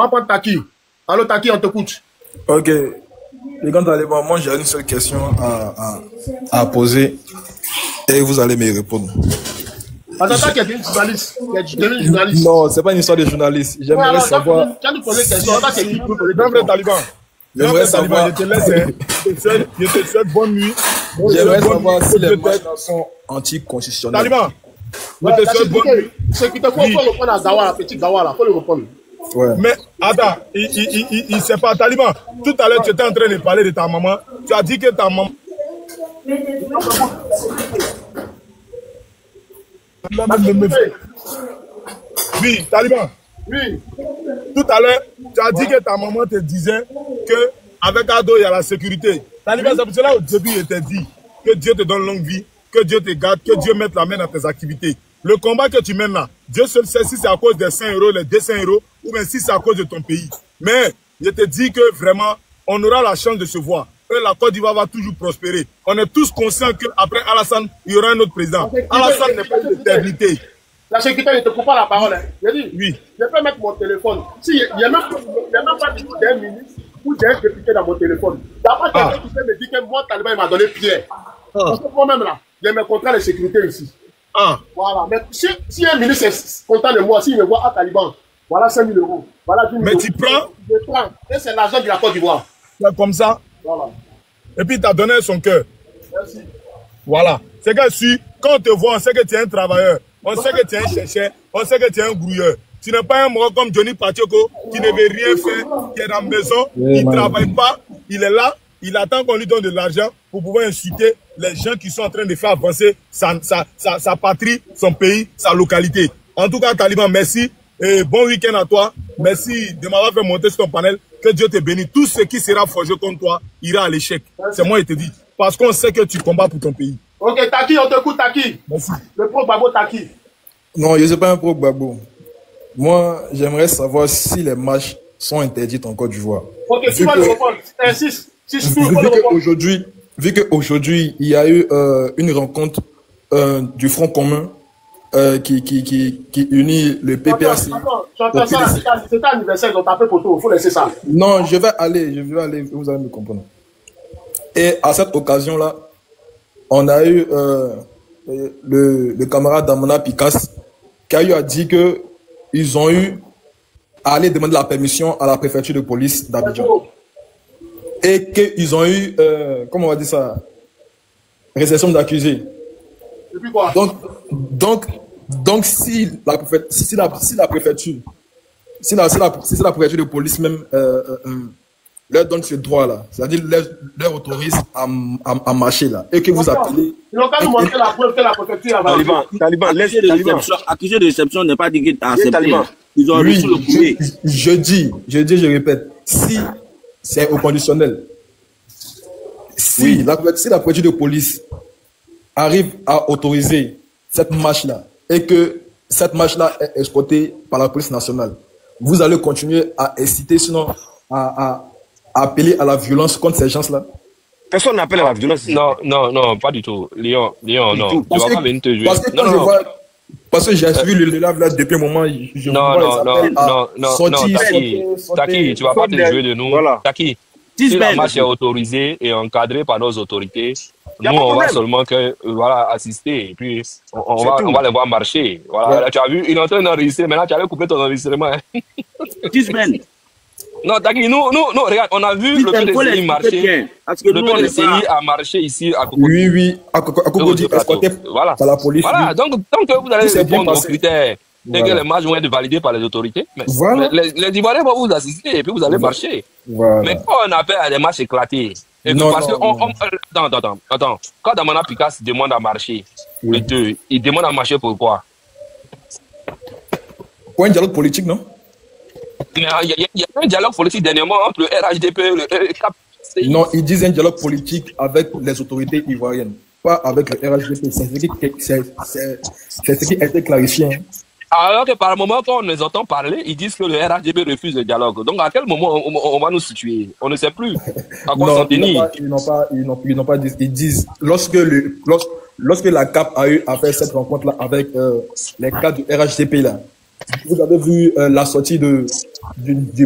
va prendre Taki. Allô Taki, on t'écoute. Ok. Les gars, moi j'ai une seule question à poser et vous allez me répondre. Attends, tu es une journaliste. Non, c'est pas une histoire de journaliste. J'aimerais savoir. Quand tu poses des questions, c'est qui peut poser des questions. Taliban. J'aimerais savoir. Je te laisse. Je te souhaite bonne nuit. J'aimerais savoir si les matchs sont anticonstitutionnels. Taliban. Je te souhaite bonne nuit. C'est qu'il te faut reprendre à Gawala, petit Gawala. Faut le reprendre. Ouais. Mais attends, il sait pas. Taliban, tout à l'heure, tu étais en train de parler de ta maman. Tu as dit que ta maman. Oui, Taliban. Oui. Tout à l'heure, tu as dit que ta maman te disait qu'avec Ado, il y a la sécurité. Taliban, c'est pour cela au début, il t'a dit que Dieu te donne longue vie, que Dieu te garde, que Dieu mette la main dans tes activités. Le combat que tu mènes là, Dieu seul sait si c'est à cause des 5 €, les 200 €, ou bien si c'est à cause de ton pays. Mais je te dis que vraiment, on aura la chance de se voir. Et la Côte d'Ivoire va toujours prospérer. On est tous conscients qu'après Alassane, il y aura un autre président. Alassane n'est pas une éternité. La sécurité ne te coupe pas la parole. Hein. Je dis, oui. Je peux mettre mon téléphone. Si, il n'y a même pas du tout d'un ministre ou d'un député dans mon téléphone. D'abord, quelqu'un qui peut me dire que moi, Taliban, il m'a donné Pierre. Parce que moi-même, là, j'ai mes contrats de sécurité ici. Voilà. Mais si un ministre est content de moi, s'il me voit à Taliban, voilà 5 000 €. Voilà 10 000 €. Mais tu prends? Je prends. Et c'est l'argent de la Côte d'Ivoire. C'est comme ça? Voilà. Et puis, tu as donné son cœur. Merci. Voilà. C'est que quand on te voit, on sait que tu es un travailleur. On sait que tu es un chercheur. On sait que tu es un grouilleur. Tu n'es pas un mort comme Johnny Pacheco qui ne veut rien faire, qui est dans la maison, il ne travaille pas, il est là, il attend qu'on lui donne de l'argent pour pouvoir insulter les gens qui sont en train de faire avancer sa patrie, son pays, sa localité. En tout cas, Taliban, merci et bon week-end à toi. Merci de m'avoir fait monter sur ton panel. Que Dieu te bénisse. Tout ce qui sera forgé contre toi ira à l'échec. C'est moi qui te dis. Parce qu'on sait que tu combats pour ton pays. Ok, Taki, on t'écoute, Taki. Merci. Le pro Babo Taki. Non, je ne suis pas un pro Babo. Moi, j'aimerais savoir si les matchs sont interdits en Côte d'Ivoire. Ok, tu vas le répondre. Insiste. Vu qu'aujourd'hui, il y a eu une rencontre du Front commun qui unit le PPAC. C'est un anniversaire, ils ont tapé poteau, il faut laisser ça. Non, je vais aller, vous allez me comprendre. Et à cette occasion-là, on a eu le camarade Damona Picasse qui a eu à dire qu'ils ont eu à aller demander la permission à la préfecture de police d'Abidjan. Et qu'ils ont eu, comment on va dire ça, réception d'accusés. Depuis quoi? Donc si la préfecture de police même leur donne ce droit-là, c'est-à-dire leur autorise à marcher là, et que vous appelez... Ils n'ont pas nous montrer la preuve que la préfecture a... Taliban, accusé de réception n'est pas dit que tu as accepté. Ils ont reçu le courrier. Je dis, je répète, si c'est au conditionnel. Si la préfecture de police arrive à autoriser cette marche-là et que cette marche-là est escortée par la police nationale, vous allez continuer à inciter, sinon à appeler à la violence contre ces gens-là? Personne n'appelle à la violence. Non, pas du tout. Léon, non. Tu vas pas venir te jouer. Parce que quand je vois, parce que j'ai suivi le live là depuis un moment, je Taki, tu vas pas te jouer de nous. Voilà. Taki, si la marche est autorisée et encadrée par nos autorités, nous, on va seulement que, assister. Et puis, on va les voir marcher. Voilà. Là, tu as vu, il est en train d'enregistrer. Maintenant, tu avais coupé ton enregistrement. 10 semaines. Non, Taki, nous, regarde, on a vu le PDCI marcher. Le PDCI a marché ici à Cocody. Oui, à Cocody, escorté par la police. Voilà, donc, tant que vous allez répondre aux critères, dès que les marches vont être validées par les autorités, les Ivoiriens vont vous assister et puis vous allez marcher. Mais quand on appelle à des marches éclatées, parce que, attends, quand Damana Picasse demande à marcher, les deux, il demande à marcher pourquoi? Pour un dialogue politique, non? Mais il y a un dialogue politique dernièrement entre le RHDP et le CAP. Non, ils disent un dialogue politique avec les autorités ivoiriennes, pas avec le RHDP. C'est ce qui a été clarifié. Alors que par moment, quand on les entend parler, ils disent que le RHDP refuse le dialogue. Donc à quel moment on va nous situer? On ne sait plus à quoi s'en tenir. Ils n'ont pas dit. Ils disent, lorsque la CAP a eu à faire cette rencontre-là avec les cas du RHDP là, vous avez vu la sortie du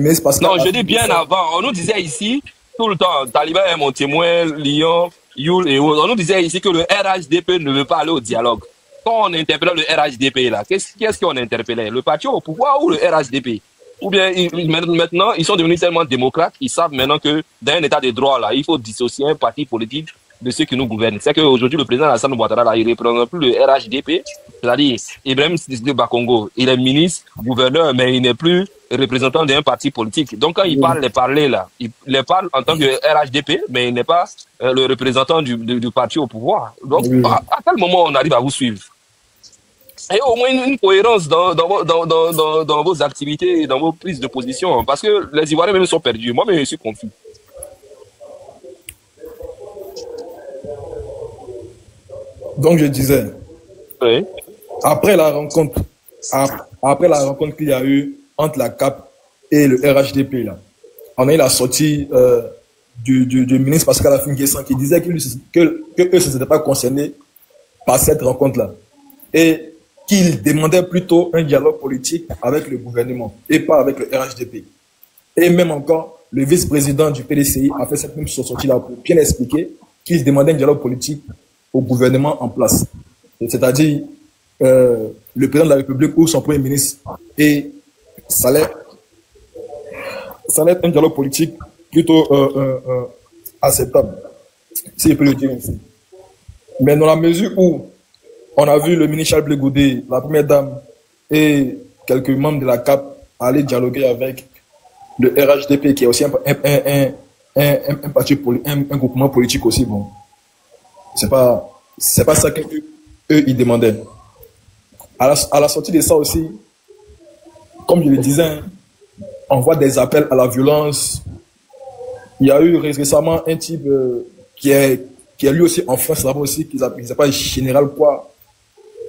ministre Pascal. Non, je dis bien avant. On nous disait ici, tout le temps, Taliban est mon témoin, Lyon, Youl et autres. On nous disait ici que le RHDP ne veut pas aller au dialogue. Quand on interpellait le RHDP là, qu'est-ce qu'on interpellait? Le parti au pouvoir ou le RHDP? Ou bien maintenant, ils sont devenus tellement démocrates, ils savent maintenant que dans un état de droit là, il faut dissocier un parti politique de ceux qui nous gouvernent. C'est qu'aujourd'hui, le président Alassane Ouattara, là, il ne représente plus le RHDP, c'est-à-dire Ibrahim Sissoco Bakongo. Il est ministre, gouverneur, mais il n'est plus représentant d'un parti politique. Donc, quand il parle, il les parle en tant que RHDP, mais il n'est pas le représentant du parti au pouvoir. Donc, à quel moment on arrive à vous suivre? Et au moins une cohérence dans vos activités et dans vos prises de position. Parce que les Ivoiriens même sont perdus. Moi-même, je suis confus. Donc je disais, après la rencontre qu'il y a eu entre la CAP et le RHDP, là, on a eu la sortie du ministre Pascal Afin-Guessan qui disait que eux ne s'étaient pas concernés par cette rencontre-là et qu'il demandait plutôt un dialogue politique avec le gouvernement et pas avec le RHDP. Et même encore, le vice-président du PDCI a fait cette même sortie-là pour bien expliquer qu'il demandait un dialogue politique au gouvernement en place. C'est-à-dire le président de la République ou son premier ministre. Et ça allait être un dialogue politique plutôt acceptable, si je peux le dire ainsi. Mais dans la mesure où on a vu le ministre Charles Blé Goudé, la première dame et quelques membres de la CAP aller dialoguer avec le RHDP, qui est aussi un parti, un groupement politique aussi, bon. C'est pas ça qu'eux ils demandaient. À la sortie de ça aussi, comme je le disais, on voit des appels à la violence. Il y a eu récemment un type qui est lui aussi en France là-bas aussi, qui s'appelle Général quoi,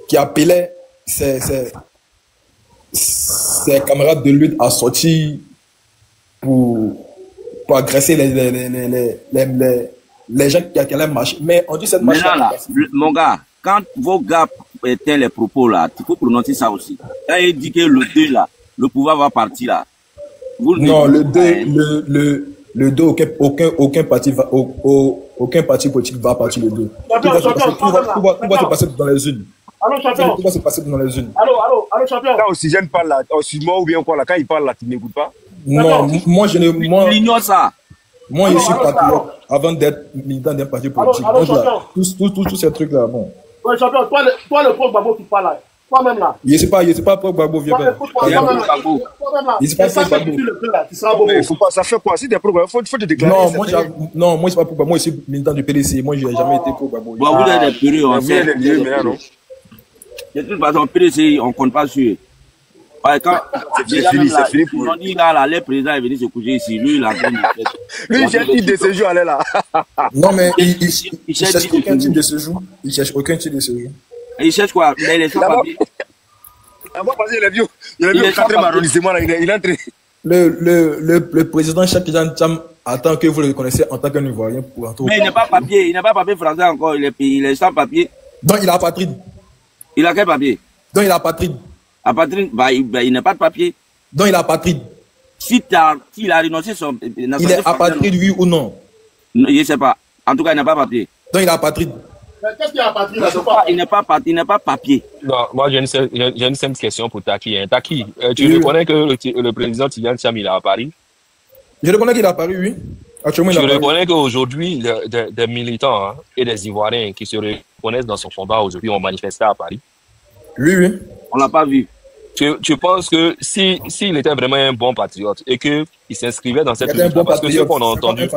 qui appelait ses camarades de lutte à sortir pour agresser les gens qui allaient marcher. Mais on dit cette marche là. Mon gars, quand vos gars étaient les propos là, il faut prononcer ça aussi. Quand il dit que le 2 là, le pouvoir va partir là. Non, le 2, aucun parti politique va partir le 2. Tout va se passer dans les unes. Allô, champion. Tout va se passer dans les unes. Allô, champion. Quand Oxygène parle là, Oxygène ou bien quoi là, quand il parle là, tu n'écoutes pas? Non, moi je ne. Il ignore ça. Moi, je suis patriote avant d'être militant d'un parti politique. Allô, champion. Tous ces trucs-là, bon. Ouais, champion, toi le pauvre Babo qui parle là. Toi-même là. Je ne sais pas pauvre Babo, vieux père. Je ne sais pas pauvre Babo. Ça fait quoi? Si des problèmes, il faut te déclarer. Non, moi, je ne sais pas pauvre Babo. Moi, je suis militant du PDC. Moi, je n'ai jamais été pauvre Babo. Vous avez des périodes, on sait. De toute façon, PDC, on ne compte pas sur eux. Ouais, quand c'est fini pour on dit là, le président est venu se coucher ici. Lui, il a pris lui, il cherche titre de séjour, allez là. Non, mais il cherche aucun titre de séjour. Il cherche aucun titre de séjour. Et il cherche quoi? Mais il est sans papier. D'abord, parce qu'il est vieux. Il est vieux au 4e arrondissement, là. Il est entré. Le président Cheikh Tidiane Thiam attend que vous le connaissez en tant qu'un Ivoirien pour entrer. Mais il n'a pas papier. Il n'a pas papier français encore. Il est sans papier. Donc, il a apatride. Il a quel papier? Donc, il a apatride. Apatride, il n'a pas de papier. Donc, il a apatride. S'il a renoncé son... Il est apatride, oui ou non? Je ne sais pas. En tout cas, il n'a pas papier. Donc, il a apatride. Qu'est-ce qu'il y a apatride là? Il n'a pas papier. Non, moi, j'ai une simple question pour Taki. Hein. Taki, tu reconnais que le président Tidiane Thiam, il est à Paris? Je reconnais qu'il est à Paris, oui. Actuellement, tu reconnais qu'aujourd'hui, des militants hein, et des Ivoiriens qui se reconnaissent dans son combat aujourd'hui ont manifesté à Paris? Oui, oui. On l'a pas vu. Tu penses que s'il était vraiment un bon patriote et qu'il s'inscrivait dans cette lutte, parce que ce qu'on a entendu,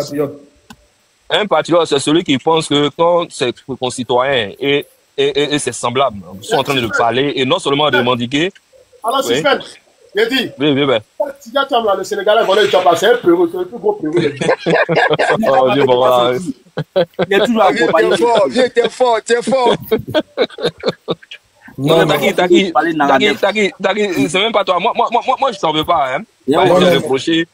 un patriote, c'est celui qui pense que quand ses concitoyens et ses semblables sont en train de parler et non seulement de revendiquer. Alors, si j'ai dit, oui. Tidiane Thiam, le Sénégalais, voilà, il a c'est un Pérou, c'est le plus gros Pérou. Oh Dieu, voilà. Il est toujours accompagné. T'es fort. Non, Taki, c'est même pas toi. Moi, je t'en veux pas, hein. J'ai reproché,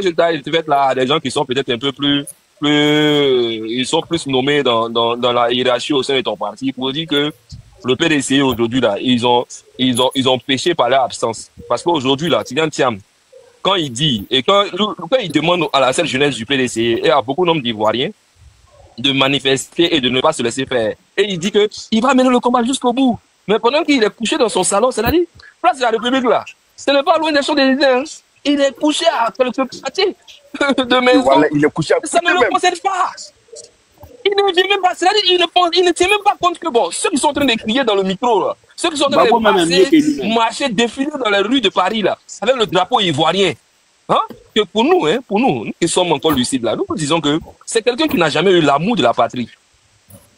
je t'ai fait là à des gens qui sont peut-être un peu plus, ils sont plus nommés dans la hiérarchie au sein de ton parti pour dire que le PDC aujourd'hui là, ils ont péché par leur absence. Parce qu'aujourd'hui là, Tidiane Thiam, quand il dit et quand il demande à la seule jeunesse du PDC et à beaucoup de nombre d'Ivoiriens de manifester et de ne pas se laisser faire. Et il dit que il va mener le combat jusqu'au bout. Mais pendant qu'il est couché dans son salon, c'est-à-dire, place de la République là, ce n'est pas loin des Champs-Élysées, hein. Il est couché à quelques quartiers de maison. Voilà, il est couché à ça ne le concerne pas. Il ne vit même pas, c'est-à-dire, il ne tient même pas compte que bon, ceux qui sont en train de crier dans le micro là, ceux qui sont en train de marcher, défiler dans les rues de Paris là, avec le drapeau ivoirien. Hein? Que pour nous qui sommes encore lucides là, nous disons que c'est quelqu'un qui n'a jamais eu l'amour de la patrie.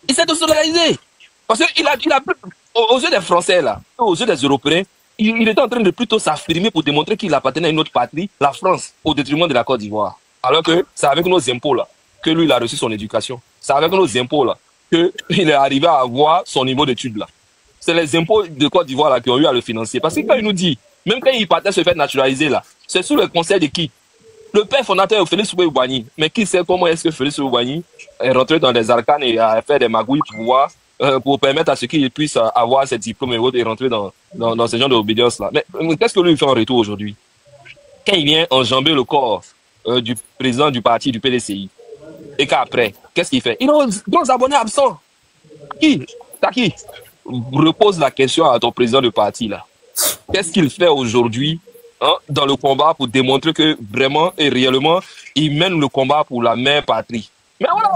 Il s'est désolidariser. Parce qu'il a aux yeux des Français là, aux yeux des Européens, il était en train de plutôt s'affirmer pour démontrer qu'il appartenait à une autre patrie, la France, au détriment de la Côte d'Ivoire. Alors que c'est avec nos impôts là que lui il a reçu son éducation. C'est avec nos impôts là qu'il est arrivé à avoir son niveau d'études là. C'est les impôts de Côte d'Ivoire là qui ont eu à le financer. Parce que quand il nous dit, même quand il partait se faire naturaliser là, c'est sous le conseil de qui? Le père fondateur Félix Houphouët-Boigny. Mais qui sait comment est-ce que Félix Houphouët-Boigny est rentré dans des arcanes et a fait des magouilles pour permettre à ce qu'il puisse avoir ses diplômes et autres et rentrer dans ce genre d'obédience là. Mais qu'est-ce que lui fait en retour aujourd'hui? Quand il vient enjamber le corps du président du parti du PDCI et qu'après, qu'est-ce qu'il fait? Il a des abonnés absents. Taki, repose la question à ton président de parti là. Qu'est-ce qu'il fait aujourd'hui dans le combat pour démontrer que vraiment et réellement, il mène le combat pour la mère patrie? Mais voilà.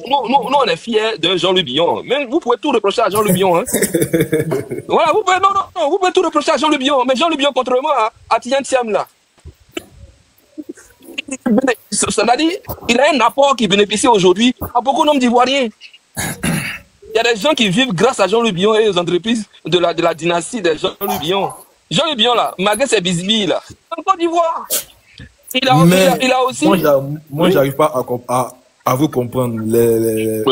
Nous, on est fiers de Jean-Louis Billon. Mais vous pouvez tout reprocher à Jean-Louis Billon. Hein. Voilà, vous pouvez tout reprocher à Jean-Louis Billon. Mais Jean-Louis Billon, contrairement à Tidiane Thiam, là, c'est-à-dire, il a un apport qui bénéficie aujourd'hui à beaucoup d'hommes d'Ivoiriens. Il y a des gens qui vivent grâce à Jean-Louis Billon et aux entreprises de la dynastie de Jean-Louis Billon. Jean-Louis Billon, là, malgré ses bisbilles, là, en Côte d'Ivoire. Il a aussi... Moi, j'arrive pas à vous comprendre les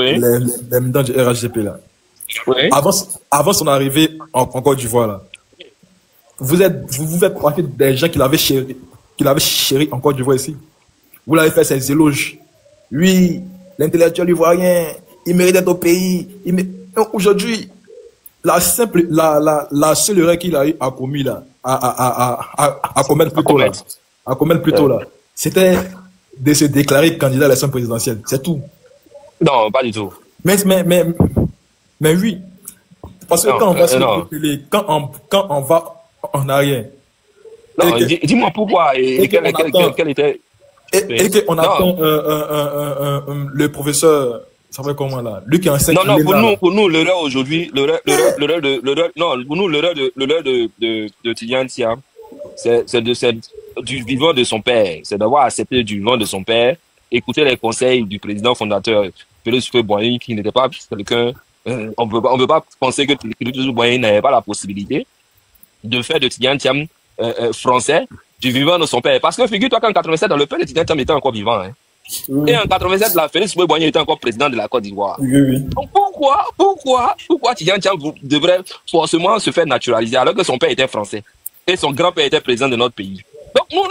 militants du RHDP, là. Oui. Avant son arrivée en Côte d'Ivoire, là, vous faites partie des gens qui l'avaient chéri en Côte d'Ivoire ici. Vous l'avez fait ses éloges. Lui, l'intellectuel ivoirien, il mérite d'être au pays. Aujourd'hui, la seule erreur qu'il a eu à commis là, à commettre plutôt là, c'était de se déclarer candidat à l'élection présidentielle. C'est tout. Non, pas du tout. Mais oui. Parce que quand on va se quand on va en arrière. Non, dis-moi pourquoi et quel était. Et qu'on attend le professeur, ça fait comment là? Lui qui enseigne. Non, pour nous, l'erreur aujourd'hui, l'erreur de Tidiane Thiam, c'est du vivant de son père. C'est d'avoir accepté du vivant de son père, écouter les conseils du président fondateur, Félix Houphouët-Boigny, qui n'était pas quelqu'un, on ne peut pas penser que Félix Houphouët-Boigny n'avait pas la possibilité de faire de Tidjane Thiam français du vivant de son père. Parce que figure-toi qu'en 87, le père de Tidjane Thiam était encore vivant. Hein. Et en 87, Félix Houphouët-Boigny était encore président de la Côte d'Ivoire. Donc pourquoi Tidjane Thiam devrait forcément se faire naturaliser alors que son père était français et son grand-père était président de notre pays? Donc nous,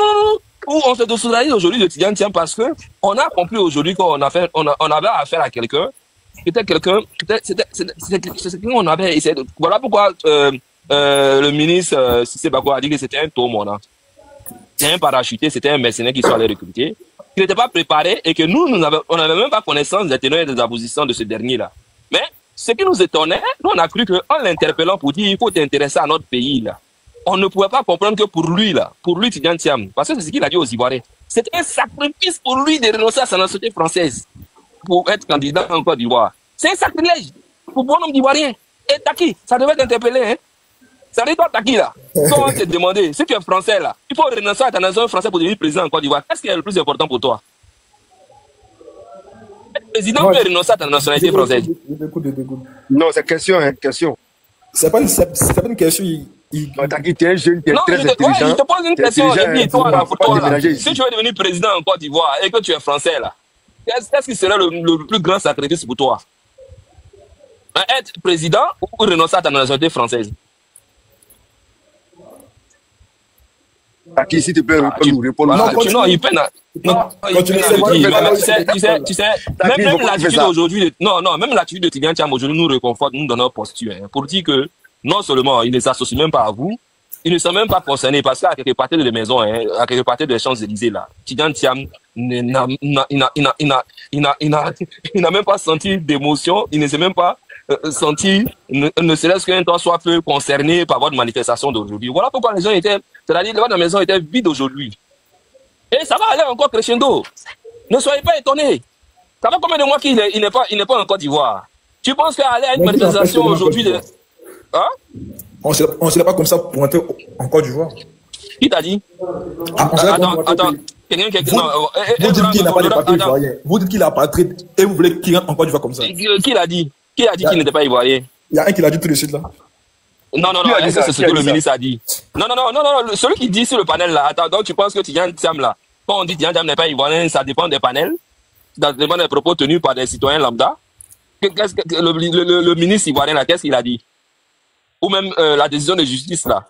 on se désolidarise aujourd'hui de Tidjane Thiam parce que on a compris aujourd'hui qu'on avait affaire à quelqu'un qui était quelqu'un, c'est qu'on avait essayé de... Voilà pourquoi le ministre Cissé Bako a dit que c'était un taumona. C'était un parachuté, c'était un mercenaire qui soit allé recruter. Il n'était pas préparé et que nous, on n'avait même pas connaissance des tenants et des aboutissants de ce dernier-là. Mais ce qui nous étonnait, nous on a cru qu'en l'interpellant pour dire il faut t'intéresser à notre pays, là, on ne pouvait pas comprendre que pour lui, Tidjane Thiam, parce que c'est ce qu'il a dit aux Ivoiriens, c'était un sacrifice pour lui de renoncer à sa nationalité française pour être candidat en Côte d'Ivoire. C'est un sacrilège pour bon nombre d'Ivoiriens. Et Taki, ça devait t'interpeller, hein. Ça veut dire toi, Taki, là. Quand on te demandait, si tu es français, là, il faut renoncer à ta nationalité française pour devenir président en Côte d'Ivoire. Qu'est-ce qui est le plus important pour toi? Être président peut renoncer à ta nationalité française. Non, c'est question, hein, question. C'est pas une question. Taki, tu es un jeune qui est très intelligent. Je te pose une question. Et puis, toi, là, si tu veux devenir président en Côte d'Ivoire et que tu es français, là, qu'est-ce qui serait le plus grand sacrifice pour toi? Être président ou renoncer à ta nationalité française? Taki, s'il te plaît, réponds-nous. Non, il peine à... Tu sais, même l'attitude d'aujourd'hui, même l'attitude de Tidjane Thiam aujourd'hui nous réconforte, nous dans notre posture, hein, pour dire que non seulement il ne s'associe même pas à vous, il ne sont même pas concernés parce qu'à quelques parties de maisons, hein, à quelques parties des Champs-Élysées là, Tidjane Thiam n'a même pas senti d'émotion, il ne s'est même pas senti, ne serait-ce qu'un temps soit peu concerné par votre manifestation d'aujourd'hui. Voilà pourquoi les gens étaient, c'est-à-dire la maison était vide aujourd'hui. Et ça va aller encore crescendo. Ne soyez pas étonnés. Ça fait combien de mois qu'il n'est pas en Côte d'Ivoire? Tu penses qu'aller à une manifestation aujourd'hui de... Hein? On ne serait pas comme ça pour entrer en Côte d'Ivoire. Qui t'a dit? Attends. Vous dites qu'il n'a pas de papier ivoirien. Vous dites qu'il a patride et vous voulez qu'il rentre en Côte d'Ivoire comme ça. Qui l'a dit? Qui a dit qu'il n'était pas ivoirien? Il y a un qui l'a dit tout de suite là. Non, c'est ce que le ministre a dit. Non, celui qui dit sur le panel là, attends, donc tu penses que Tidjane Thiam là, quand on dit Tidjane Thiam n'est pas ivoirien, ça dépend des panels, ça dépend des propos tenus par des citoyens lambda. Le ministre ivoirien là, qu'est-ce qu'il a dit? Ou même la décision de justice là,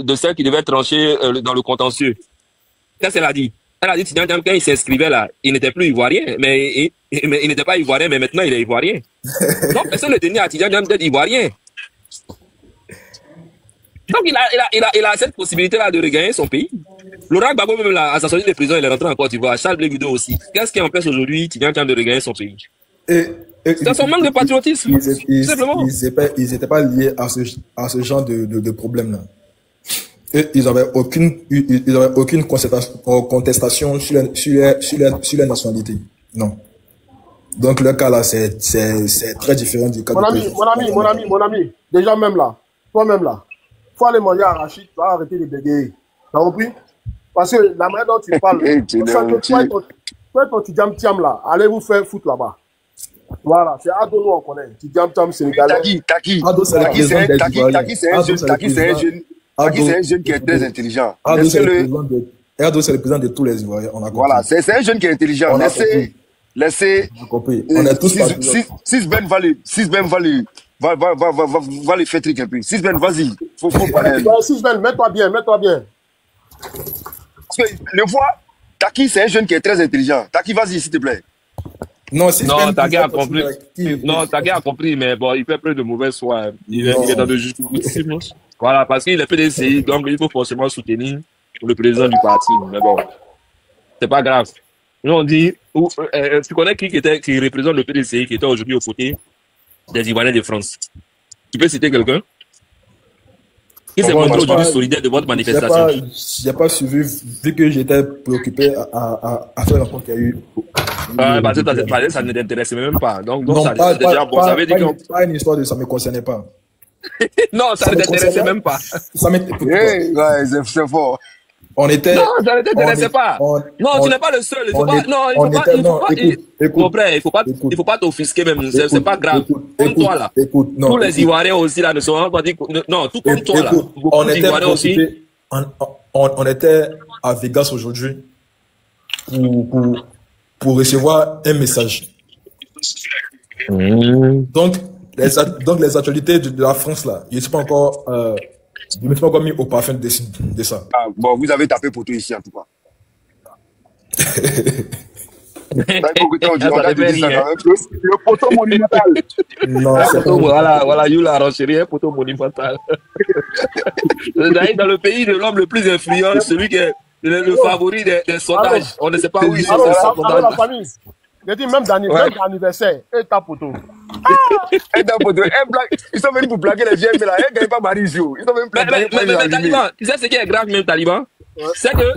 de celle qui devait trancher dans le contentieux. Qu'est-ce qu'elle a dit? Elle a dit Tidjane Thiam, quand il s'inscrivait là, il n'était plus ivoirien, mais il n'était pas ivoirien, mais maintenant il est ivoirien. Donc personne ne tenait à Tidjane Thiam d'être ivoirien. Donc il a cette possibilité-là de regagner son pays. Laurent Gbagbo même là, à sa sortie de prison, il est rentré en Côte d'Ivoire. Charles Blé Guido aussi. Qu'est-ce qui empêche aujourd'hui Tidjane Thiam de regagner son pays? C'est son manque de patriotisme. Simplement. Ils n'étaient pas liés à ce genre de problème-là. Ils n'avaient aucune contestation sur la nationalité. Non. Donc le cas là, c'est très différent du cas Mon ami, déjà même là, toi-même là, faut aller manger à Rachid, tu vas arrêter de bégayer. T'as compris? Parce que la manière dont tu parles, toi ton Tidjane Thiam là, allez vous faire foutre là-bas. Voilà, c'est Ado, nous on connaît. Tidjane Thiam sénégalais. Taki, c'est un jeune qui est très intelligent. Ado, c'est le président de tous les Ivoiriens. Voilà, c'est un jeune qui est intelligent. Laissez. On a compris. On est tous Sisben va les faire trick un peu. Sisben, vas-y. Faut parler. Sisben, mets-toi bien. Parce que le fois, Taki, c'est un jeune qui est très intelligent. Taki, vas-y, s'il te plaît. Non, Taki a compris. Non, Taki a compris, mais bon, il fait plus de mauvais soins. Il est dans le jusqu'au-boutisme. Voilà, parce qu'il est PDCI, donc il faut forcément soutenir le président du parti. Mais bon, c'est pas grave. Nous, on dit, tu connais qui représente le PDCI, qui était aujourd'hui aux côtés des Ivoiriens de France? Tu peux citer quelqu'un? Qui s'est montré aujourd'hui solidaire de votre manifestation? Je n'ai pas suivi, vu que j'étais préoccupé à faire la rencontre qu'il y a eu. Parce que ça ne t'intéressait même pas. Donc non, ça déjà bon. Ça veut dire que... pas une histoire de ça ne me concernait pas. Non, ça ne t'intéressait même pas. Ça m'intéressait. Ouais, c'est fort. On était. Non, ça ne t'intéressait pas. Non, tu n'es pas le seul. Il faut pas. Non, il faut pas. Il faut pas t'offusquer même. C'est pas grave. Comme toi là. Tous les Ivoiriens aussi là ne sont pas dit. Non, tout comme toi là. On était aussi. On était à Vegas aujourd'hui pour recevoir un message. Donc les actualités de la France là, je ne suis pas encore. Je ne me suis pas encore mis au parfum de ça. Ah, bon, vous avez tapé poteau ici en tout cas. Le poteau monumental. Non, voilà, you l'a renchéri, un poteau monumental. Dans le pays de l'homme le plus influent, celui qui est le favori des sondages. On ne sait pas où ils sont. La famille. Je dis même d'anniversaire, et ta poteau. Et ta poteau. Ils sont venus pour blaguer les vieilles, mais là, ils ne gagnent pas Marie. Ils sont venus pour blaguer. Mais Taliban, tu sais ce qui est grave même, Taliban? C'est que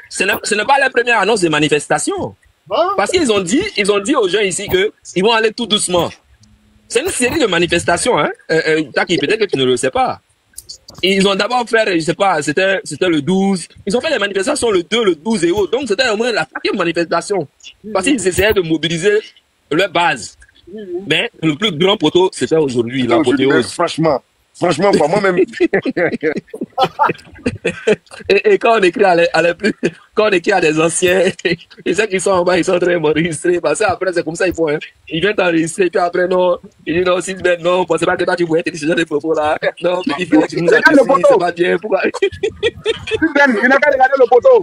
ce n'est pas la première annonce de manifestation. Parce qu'ils ont dit aux gens ici qu'ils vont aller tout doucement. C'est une série de manifestations, hein. Taki, peut-être que tu ne le sais pas. Ils ont d'abord fait, je sais pas, c'était le 12. Ils ont fait les manifestations le 2, le 12 et autres. Donc c'était au moins la 4e manifestation. Parce qu'ils essayaient de mobiliser leur base. Mais le plus grand poteau, c'était aujourd'hui, l'apothéose. Franchement, pour moi-même. et quand on écrit quand on écrit à des anciens, et ceux qui sont en bas, ils sont très enregistrés. Parce que après, c'est comme ça, ils font, hein. Ils viennent t'enregistrer, puis après, non. Ils disent, non, si non, on pensait pas que toi, tu pouvais télécharger des propos là. Non, petit frère, tu nous as dit, c'est pas bien. Pourquoi? Il n'a qu'à regarder le poteau.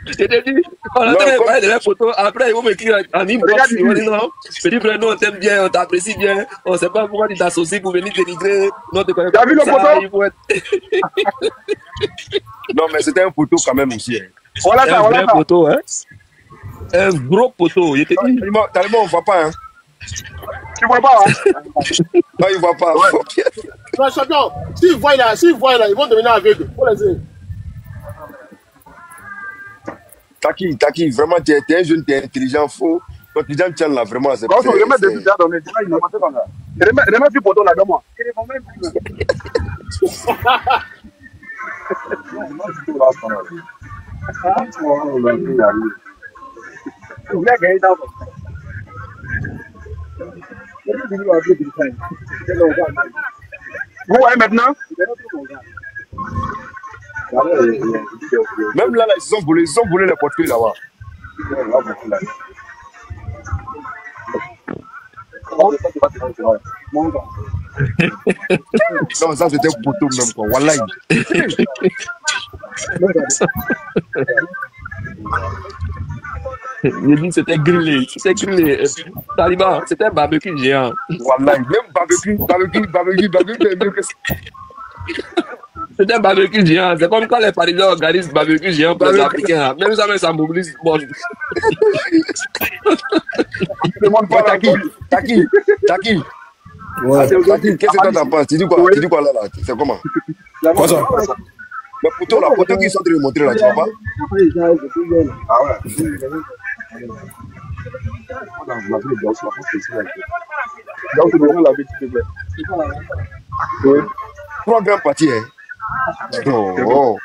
Je t'ai dit, on a parlé de la photo. Après, ils vont m'écrire en inbox. Ils vont dire non. Petit frère, nous, on t'aime bien, on t'apprécie bien. On ne sait pas pourquoi tu t'associes pour venir dénigrer. Non, tu connais pas. T'as vu le photo? Non, mais c'était un poteau quand même aussi. Voilà ça, voilà ça. Poteau, hein. Un gros poteau. Il était dit. Tellement, on ne voit pas, hein. Tu vois pas, hein? Non, il ne voit pas. Non, champion, s'ils voient là, ils vont devenir aveugles. Faut les aider. Taki, vraiment, tu es un jeune, tu es intelligent, faux. Quand tu tiens là, vraiment, c'est pas. Remets des buts dans les il m'a monté comme ça. Remets plus poteau là, donne-moi. Vous voyez maintenant? Même là, ils ont volé les portefeuilles là-bas. Non, ça c'était un poteau même quoi. Wallahi. Il dit c'était grillé. C'est grillé. Taliban, c'était un barbecue géant. Wallahi, même barbecue. C'est un barbecue géant. C'est comme quand les Parisiens organisent barbecue géant pour les Africains. Même ça mobilise. Bon. Taki. Ouais. Taki, qu'est-ce que t'en penses? Tu dis quoi là? C'est comment? Quoi ça? Mais poteau là, poteau qui sont en train de montrer là, tu vois pas? Ah ouais. Trois grands parties, hein? Oh.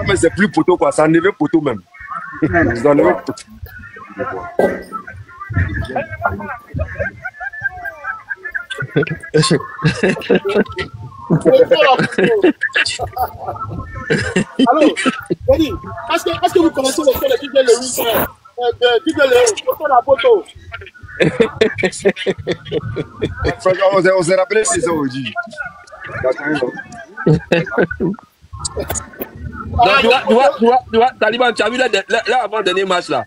Mais c'est plus poteau quoi, ça enlève poteau même. Ils enlèvent poteau. Allô, Eddie, est-ce que vous connaissez le fait de Didier Lewis, Didier Léo, poteau la poteau? On s'est rappelé c'est ça aujourd'hui. Tu vois, Taliban, tu as vu là avant le dernier match là.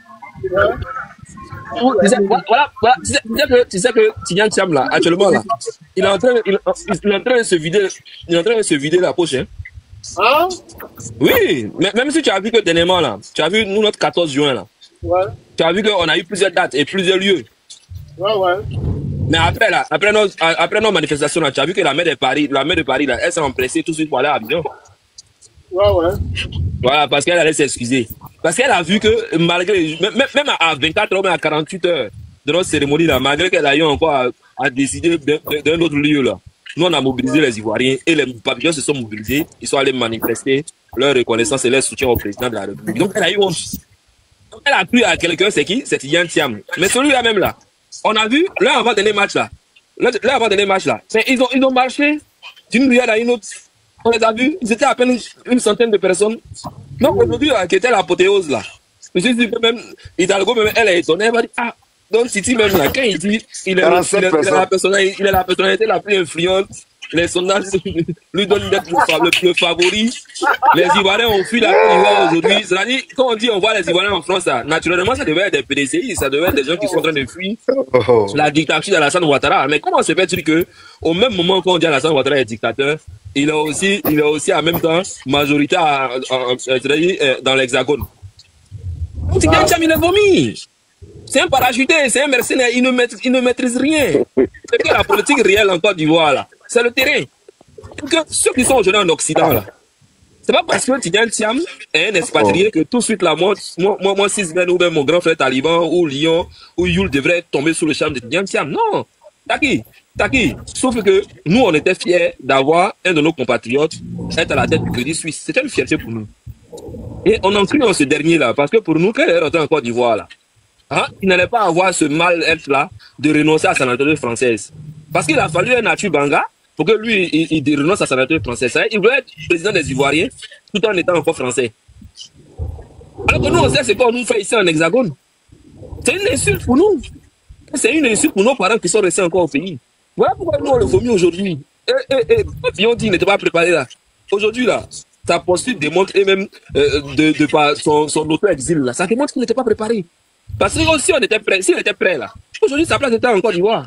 Tu sais que Tignan Thiam là, actuellement là, il est en train de se vider la poche. Hein? Hein? Oui, mais même si tu as vu que dernièrement là, tu as vu nous notre 14 juin là. Ouais. Tu as vu qu'on a eu plusieurs dates et plusieurs lieux. Ouais. Mais après nos manifestations là, tu as vu que la maire de Paris là, elle s'est empressée tout de suite pour aller à Abidjan. Ouais. Voilà, parce qu'elle allait s'excuser. Parce qu'elle a vu que malgré, même à 24 heures, même à 48 heures de notre cérémonie là, malgré qu'elle a eu encore à décider d'un autre lieu là, Nous, on a mobilisé les Ivoiriens et les papillons se sont mobilisés. Ils sont allés manifester leur reconnaissance et leur soutien au président de la République. Donc, elle a eu honte. Elle a cru à quelqu'un, c'est qui? C'est Yann Thiam. Mais celui-là même là, on a vu, leur avant-dernier match là, ils ont marché d'une rivière à une autre. On les a vus, ils étaient à peine une centaine de personnes. Donc aujourd'hui, qui était l'apothéose là. Je me suis dit, même, Hidalgo, même, elle est étonnée, elle m'a dit, ah, donc Titi même là, quand il dit, il est la personnalité la plus influente, les sondages lui donnent d'être le favori. Les Ivoiriens ont fui la Côte d'Ivoire aujourd'hui. C'est-à-dire, quand on dit on voit les Ivoiriens en France, là, naturellement, ça devait être des PDCI, ça devait être des gens qui sont en train de fuir la dictature d'Alassane Ouattara. Mais comment se fait-il que, au même moment qu'on dit Alassane Ouattara est dictateur, il est aussi en même temps majoritaire dans l'Hexagone. Donc, il est vomi. C'est un parachuté, c'est un mercenaire, il ne maîtrise rien. C'est que la politique réelle en Côte d'Ivoire, là, c'est le terrain. Donc, ceux qui sont aujourd'hui en Occident, là, c'est pas parce que Tidjane Thiam est un expatrié que tout de suite, là, moi, Sisben ou même mon grand frère Taliban ou Lyon ou Youl devrait tomber sous le charme de Tidjane Thiam. Non. Taki. Sauf que nous, on était fiers d'avoir un de nos compatriotes être à la tête du Crédit Suisse. C'était une fierté pour nous. Et on en crie en ce dernier-là, parce que pour nous, quand il est rentré en Côte d'Ivoire, là, hein, il n'allait pas avoir ce mal-être-là de renoncer à sa nationalité française. Parce qu'il a fallu un Nature Banga pour que lui, il renonce à sa nationalité française. Il voulait être président des Ivoiriens tout en étant encore français. Alors que nous, on sait ce qu'on nous fait ici en Hexagone. C'est une insulte pour nous. C'est une insulte pour nos parents qui sont restés encore au pays. Voilà pourquoi nous, on le vomit aujourd'hui. Et on dit qu'il n'était pas préparé là. Aujourd'hui, là, sa posture démontre, et même de par son auto-exil, là, ça démontre qu'il n'était pas préparé. Parce que si on était prêt, s'il était prêt là, aujourd'hui sa place était en Côte d'Ivoire.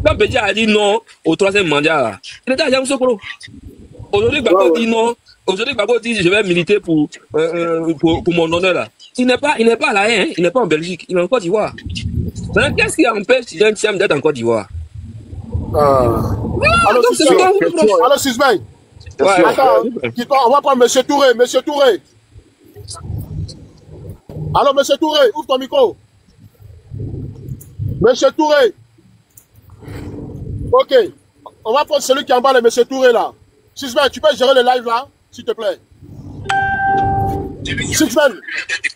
Quand Bédia a dit non au 3e mandat là, il était à Yamoussoukro. Aujourd'hui Gbagbo dit non. Aujourd'hui Gbagbo dit je vais militer pour mon honneur là. Il n'est pas à La Haye, hein, il n'est pas en Belgique, il est en Côte d'Ivoire. Qu'est-ce qui empêche Tidjane Thiam d'être en Côte d'Ivoire? Alors Sisben. Attends, on va prendre M. Touré. Alors, M. Touré, ouvre ton micro. M. Touré. Ok. On va prendre celui qui emballe M. Touré là. Sisben, tu peux gérer le live là, s'il te plaît. Sisben.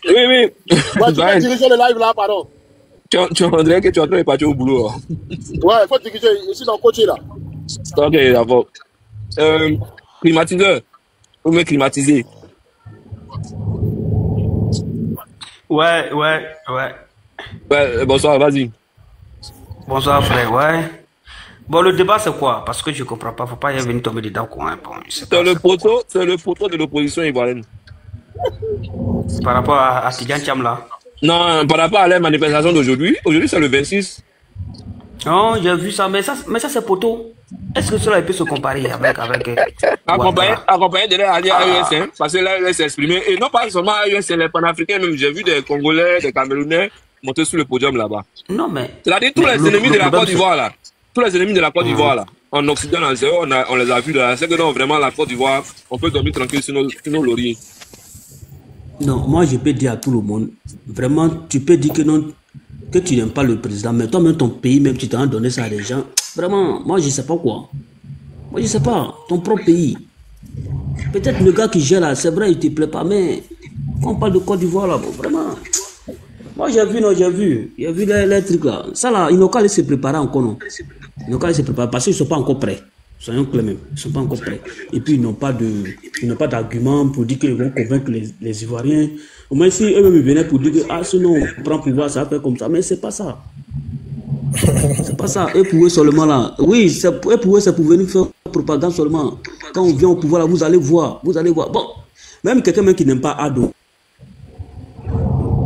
Oui. Ouais, tu peux diriger le live là, pardon. Tu dirais que tu es en train de partir au boulot. Hein. Ouais, il faut diriger ici dans le côté là. Ok, d'accord. Climatiseur. Vous me climatisez. Ouais. Bonsoir, vas-y. Bonsoir, frère, ouais. Bon, le débat, c'est quoi? Parce que je ne comprends pas. Il ne faut pas y venir tomber dedans, quoi. Hein. Bon, c'est le poteau de l'opposition ivoirienne. Par rapport à Tidjane Thiam, là? Non, par rapport à la manifestation d'aujourd'hui. Aujourd'hui, c'est le 26. Non, j'ai vu ça. Mais ça c'est poteau. Est-ce que cela peut se comparer avec accompagné de l'AES, parce que l'AES s'est exprimé, et non pas seulement l'AES, les panafricains, même j'ai vu des Congolais, des Camerounais monter sur le podium là-bas. Non, mais. C'est-à-dire tous les ennemis de la Côte d'Ivoire là, tous les ennemis de la Côte d'Ivoire là, en Occident, on les a vus là, c'est que non, vraiment la Côte d'Ivoire, on peut dormir tranquille sur nos lauriers. Non, moi je peux dire à tout le monde, vraiment, tu peux dire que non, que tu n'aimes pas le président, mais toi-même ton pays, même tu t'en donné ça à des gens. Vraiment, moi je sais pas quoi. Moi je sais pas, ton propre pays. Peut-être le gars qui gère là, c'est vrai, il te plaît pas, mais quand on parle de Côte d'Ivoire là, bon, vraiment. Moi j'ai vu les trucs là. Ça là, ils n'ont qu'à aller se préparer encore, non. Ils n'ont qu'à aller se préparer parce qu'ils ne sont pas encore prêts. Soyons clairs même, ils ne sont pas encore prêts. Et puis ils n'ont pas d'argument pour dire qu'ils vont convaincre les Ivoiriens. Au moins si eux-mêmes venaient pour dire que sinon on prend pouvoir, ça va faire comme ça. Mais c'est pas ça. C'est pas ça. Et pour eux seulement là. Oui, et pour eux c'est pour venir faire propagande seulement. Quand on vient au pouvoir là, vous allez voir. Bon, même quelqu'un qui n'aime pas Ado.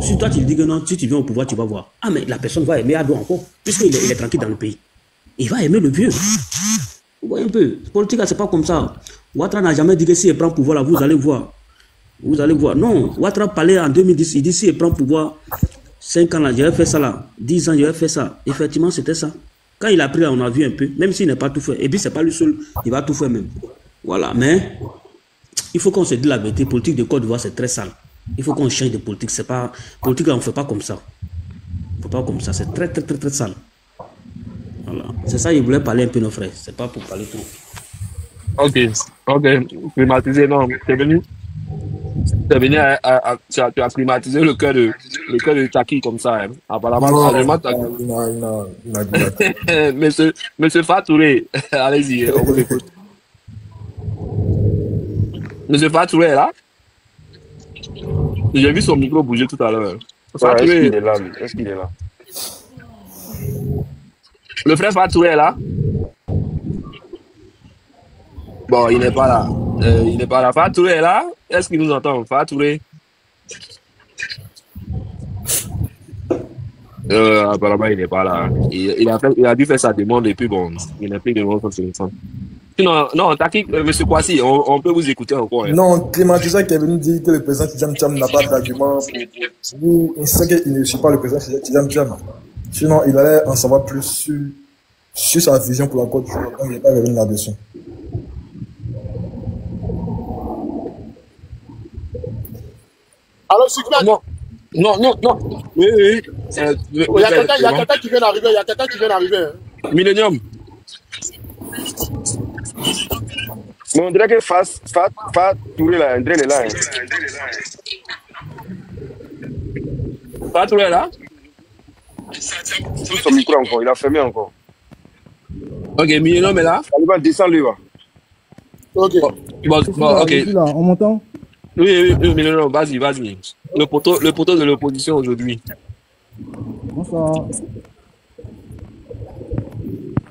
Si toi tu dis que non, si tu viens au pouvoir, tu vas voir. Ah mais la personne va aimer Ado encore, puisqu'il est tranquille dans le pays. Il va aimer le vieux. Vous voyez un peu, politique c'est pas comme ça. Ouattara n'a jamais dit que s'il prend pouvoir là, vous allez voir. Vous allez voir. Non, Ouattara parlait en 2010, il dit s'il prend pouvoir, 5 ans là, j'avais fait ça là, 10 ans, j'avais fait ça. Effectivement, c'était ça. Quand il a pris là, on a vu un peu, même s'il n'est pas tout fait. Et puis c'est pas lui seul, il va tout faire même. Voilà, mais il faut qu'on se dise la vérité, politique de Côte d'Ivoire c'est très sale. Il faut qu'on change de politique, c'est pas... Politique là, on ne fait pas comme ça. On ne fait pas comme ça, c'est très sale. Voilà. C'est ça, il voulait parler un peu, nos frères. C'est pas pour parler trop. Ok. Climatiser, non. T'es venu tu as climatisé le cœur de Taki comme ça. Hein. Apparemment, Non. Monsieur Fatouré, allez-y, on vous écoute. Monsieur Fatouré est là? J'ai vu son micro bouger tout à l'heure. Est-ce qu'il est là, lui? Est-ce qu'il est là? Le frère Fatouré est là? Bon, il n'est pas là. Il n'est pas là. Fatouré est là? Est-ce qu'il nous entend? Fatouré? Apparemment, il n'est pas là. Il a dû faire sa demande et puis bon, il n'a plus de numéro sur son téléphone. Non, Taki, monsieur Kwasi, on peut vous écouter encore. Hein. Non, Clément Tissa qui est venu dire que le président Tidjam Thiam n'a pas d'argument pour il sait qu'il ne suit pas le président Tidjam Thiam. Sinon, il allait en savoir plus sur sa vision pour la Côte d'Ivoire. Donc, il n'est pas revenu là-dessus. Alors, Sigman. Non. Oui. Il y a quelqu'un qui vient d'arriver. Hein. Millennium. Mais on dirait que Fatouré là, André est là. Fatouré est là? Sous son micro encore, il a fermé encore. Ok, Millennium est là? Il va descendre lui, va. Ok. Bon, ok. Là, on m'entend? Oui, Millennium, vas-y. Le poteau de l'opposition aujourd'hui. Bonsoir.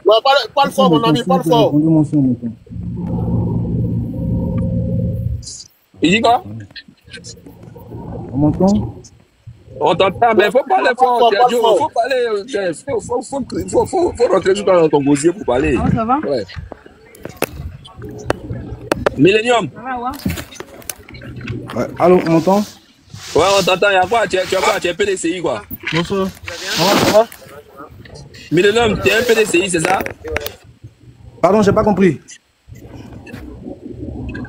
Ouais, parle fort, mon ami, parle fort. Il dit quoi? On m'entend? On t'entend, mais il faut parler fort. Faut parler. Faut rentrer dans ton gosier pour parler. Ah, ça va? Ouais. Millennium. Ça va, ouais. Allô, on m'entend? Ouais, on t'entend. Il y a quoi? Tu as quoi? Tu es PDCI, quoi? Bonsoir. Ça va? Millennium, tu es un PDCI, c'est ça? Pardon, j'ai pas compris.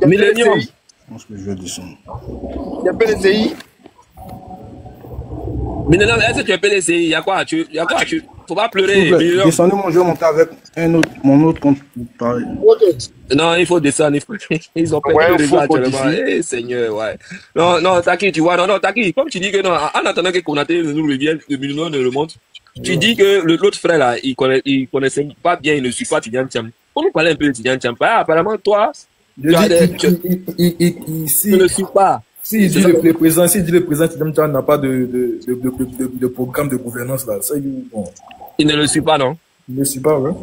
Millennium. Je pense que je vais descendre. Il y a PDCI. Millennium, est-ce que tu es PDCI? Il y a quoi? Faut pas pleurer. Descendez, je vais monter avec mon autre compte pour parler. Non, il faut descendre. Ils ont perdu le réseau actuellement. Eh, Seigneur, ouais. Non, Taki, tu vois, non, Taki, comme tu dis que non, en attendant que Konaté nous revienne, le Millennium ne le montre, tu dis que l'autre frère là, il connaissait pas bien, il ne suit pas Tidjam Thiam. Pour nous parler un peu de Tidjam Thiam, apparemment, toi, tu ne suis pas. Si dit le président Tidjam Thiam n'a pas de programme de gouvernance là, ça bon. Il ne le suit pas, non? Il ne le suit pas, ouais.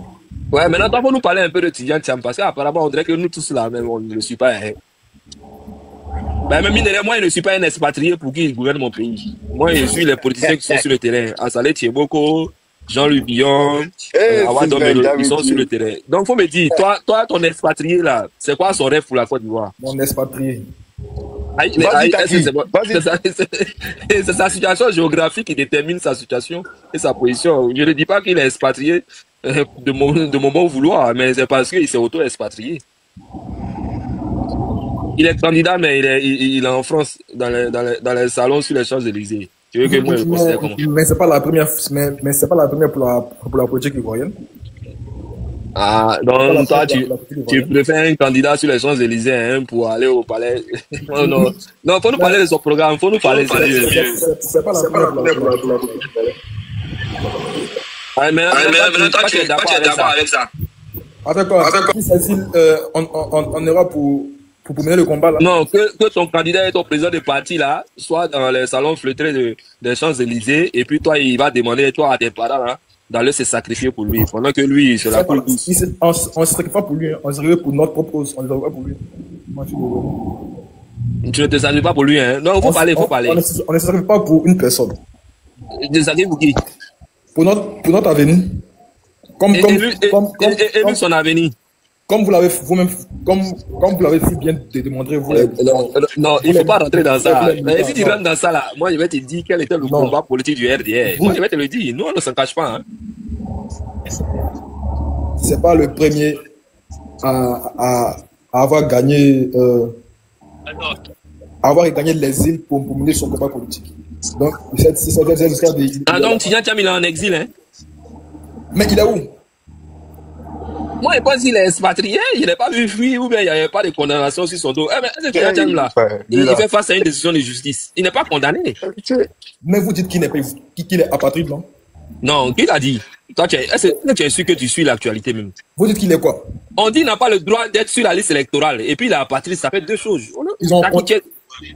Ouais, maintenant, toi, pour nous parler un peu de Tidjam Thiam, parce qu'apparemment, on dirait que nous tous là, même, on ne le suit pas. Hein. Ben, même moi, je ne suis pas un expatrié pour qui il gouverne mon pays. Moi, je suis les politiciens qui sont sur le terrain. Assalé Thieboko, Jean-Louis Billon, ils sont sur le terrain. Donc, il faut me dire, toi, ton expatrié là, c'est quoi son rêve pour la Côte d'Ivoire? Mon expatrié. C'est sa situation géographique qui détermine sa situation et sa position. Je ne dis pas qu'il est expatrié de mon bon vouloir, mais c'est parce qu'il s'est auto-expatrié. Il est candidat, mais il est en France, dans les salons sur les Champs-Élysées. Tu veux que moi je le considère comment? Mais c'est pas la première, pour la politique ivoirienne. Ah, donc toi, tu préfères un candidat sur les Champs-Élysées hein, pour aller au palais. Non, faut nous parler de son programme, faut nous parler sérieux. C'est pas la première pour la politique. Ouais, mais toi, tu es d'accord avec ça. D'accord. On ira pour mener le combat là. Non, que ton candidat et ton président de parti là soit dans les salons fleutrés des Champs-Élysées et puis toi, il va demander toi à tes parents là d'aller se sacrifier pour lui pendant que lui il se la coule douce. On se sacrifie pas pour lui, on se sacrifie pour notre propre cause, on ne se sacrifie pas pour lui. Tu ne te sacrifies pas pour lui, hein? Non, faut parler. On ne se sacrifie pas pour une personne. Tu te sacrifies pour qui? Pour notre avenir. Et lui son avenir. Comme vous l'avez vous-même, comme vous l'avez si bien démontré, vous. Non, il ne faut pas rentrer dans ça. Mais si tu rentres dans ça, là, moi, je vais te dire quel était le combat politique du RDR. Moi, je vais te le dire. Nous, on ne s'en cache pas. Hein. C'est pas le premier à avoir gagné les îles pour mener son combat politique. Donc, c'est donc, Tidjam Thiam, il est en exil, hein? Mais il est où? Moi, je pense qu'il est expatrié, il n'est pas vu fuir ou bien il n'y avait pas de condamnation sur son dos. Eh, mais est-ce que là, il fait face à une décision de justice. Il n'est pas condamné. Mais vous dites qu'il est apatride, non? Non, qui l'a dit? Toi, tu es sûr que tu suis l'actualité même. Vous dites qu'il est quoi? On dit qu'il n'a pas le droit d'être sur la liste électorale. Et puis il est apatride, ça fait deux choses.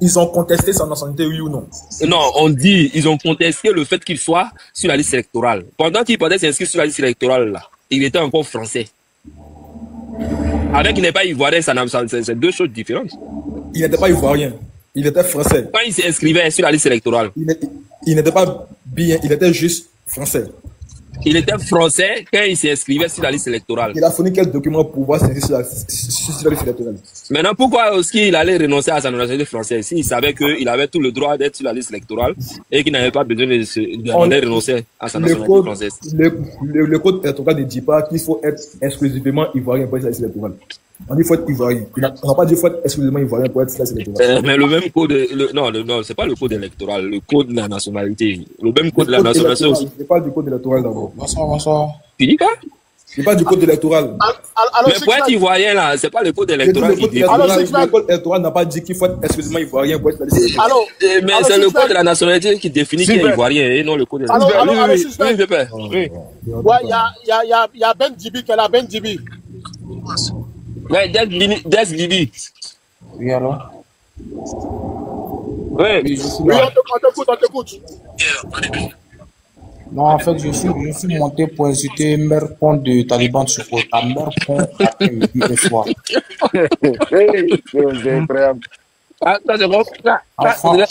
Ils ont contesté sa nationalité, oui ou non? Non, on dit ils ont contesté le fait qu'il soit sur la liste électorale. Pendant qu'il pensait s'inscrire sur la liste électorale, là, il était encore français. Avec qu'il n'est pas ivoirien, c'est deux choses différentes. Il n'était pas ivoirien, il était français. Quand il s'inscrivait sur la liste électorale. Il n'était pas bien, il était juste français. Il était français quand il s'inscrivait sur la liste électorale. Il a fourni quel document pour pouvoir s'inscrire sur la liste électorale? Maintenant, pourquoi aussi il allait renoncer à sa nationalité française s'il savait qu'il avait tout le droit d'être sur la liste électorale et qu'il n'avait pas besoin de renoncer à sa nationalité française? Le code électoral ne dit pas qu'il faut être exclusivement ivoirien pour être sur la liste électorale. On dit qu'il faut être ivoirien. On n'a pas dit qu'il faut être exclusivement ivoirien pour être sur la liste électorale. Mais le même code, non, c'est pas le code électoral, le code de la nationalité. Le même code de la nationalité aussi. Je parle du code électoral d'abord. Bonsoir. Tu dis quoi? Je parle du code électoral. Mais pour être ivoirien, là, c'est pas le code électoral qui dit. Le code électoral n'a pas dit qu'il faut être exclusivement ivoirien pour être sur la liste électorale. Mais c'est le code de la nationalité qui définit qui est ivoirien et non le code électoral. Oui. Ouais, il y a Ben Djibi qui est là, Ben Djibi. Ouais, Des Djibi. Oui, alors? Oui, on t'écoute. Non, en fait, je suis monté pour insulter Merpon de Taliban sur Kota. Merpon après-midi et soir.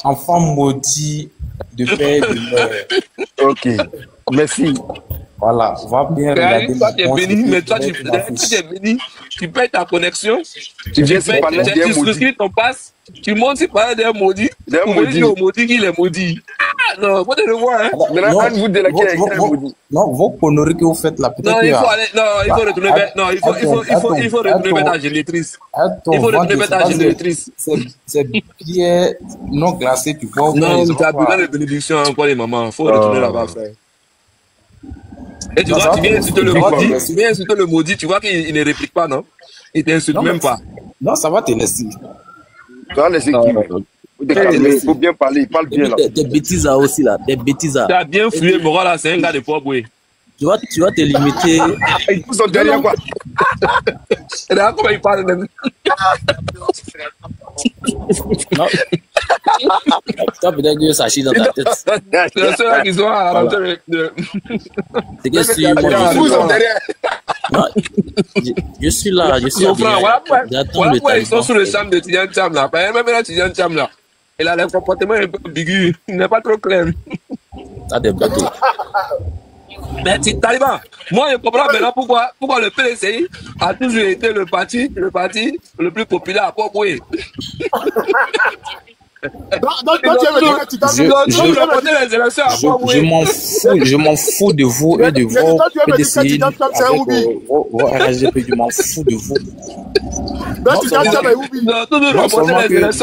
Enfant maudit de père et de mère. Ok, merci. Voilà, va bien regarder. Toi, tu es béni, mais toi, tu es béni. Tu payes ta connexion. Tu souscris ton passe. Tu montes sur parler d'un maudit. Pour me dire au maudit qu'il est maudit. Ah non, vous devez le voir. Hein. Maintenant, un vous de laquelle est maudit. Non, vos conneries que vous faites là, peut-être. Non, il faut aller. Non, il faut retourner vers. Non, il faut retourner vers ta génétrice. Il faut retourner vers ta génétrice. C'est pierre non glacé, tu vois. Non, tu as besoin de bénédiction encore les mamans. Il faut retourner là-bas, frère. Et tu vois, tu viens insulter le maudit, tu vois qu'il ne réplique pas, non? Il t'insulte même pas. Non, ça va te laisser. Tu vas laisser qui? Il faut bien parler, il parle bien là. Des bêtises aussi là, des bêtises. Tu as bien fouillé, Moral là, c'est un gars de pauvre. Tu vas te limiter. Ils sont derrière quoi? Regarde comment il parle même. Non. Toi, peut-être que ça chie dans ta tête. C'est ceux-là qui sont à la rentrée de. C'est que si moi. Je suis là, je suis là. Voilà pourquoi ils sont sous le champ de Tidiane Cham là. Même là, Tidiane Cham là. Il a le comportement un peu ambigu. Il n'est pas trop clair. Ça des bateaux. Mais Taliban, moi je comprends maintenant pourquoi le PDCI a toujours été le parti le plus populaire à Port-Boué. Je m'en fous de vous et de vos PDCI avec vos RGP, je m'en fous de vous. Non,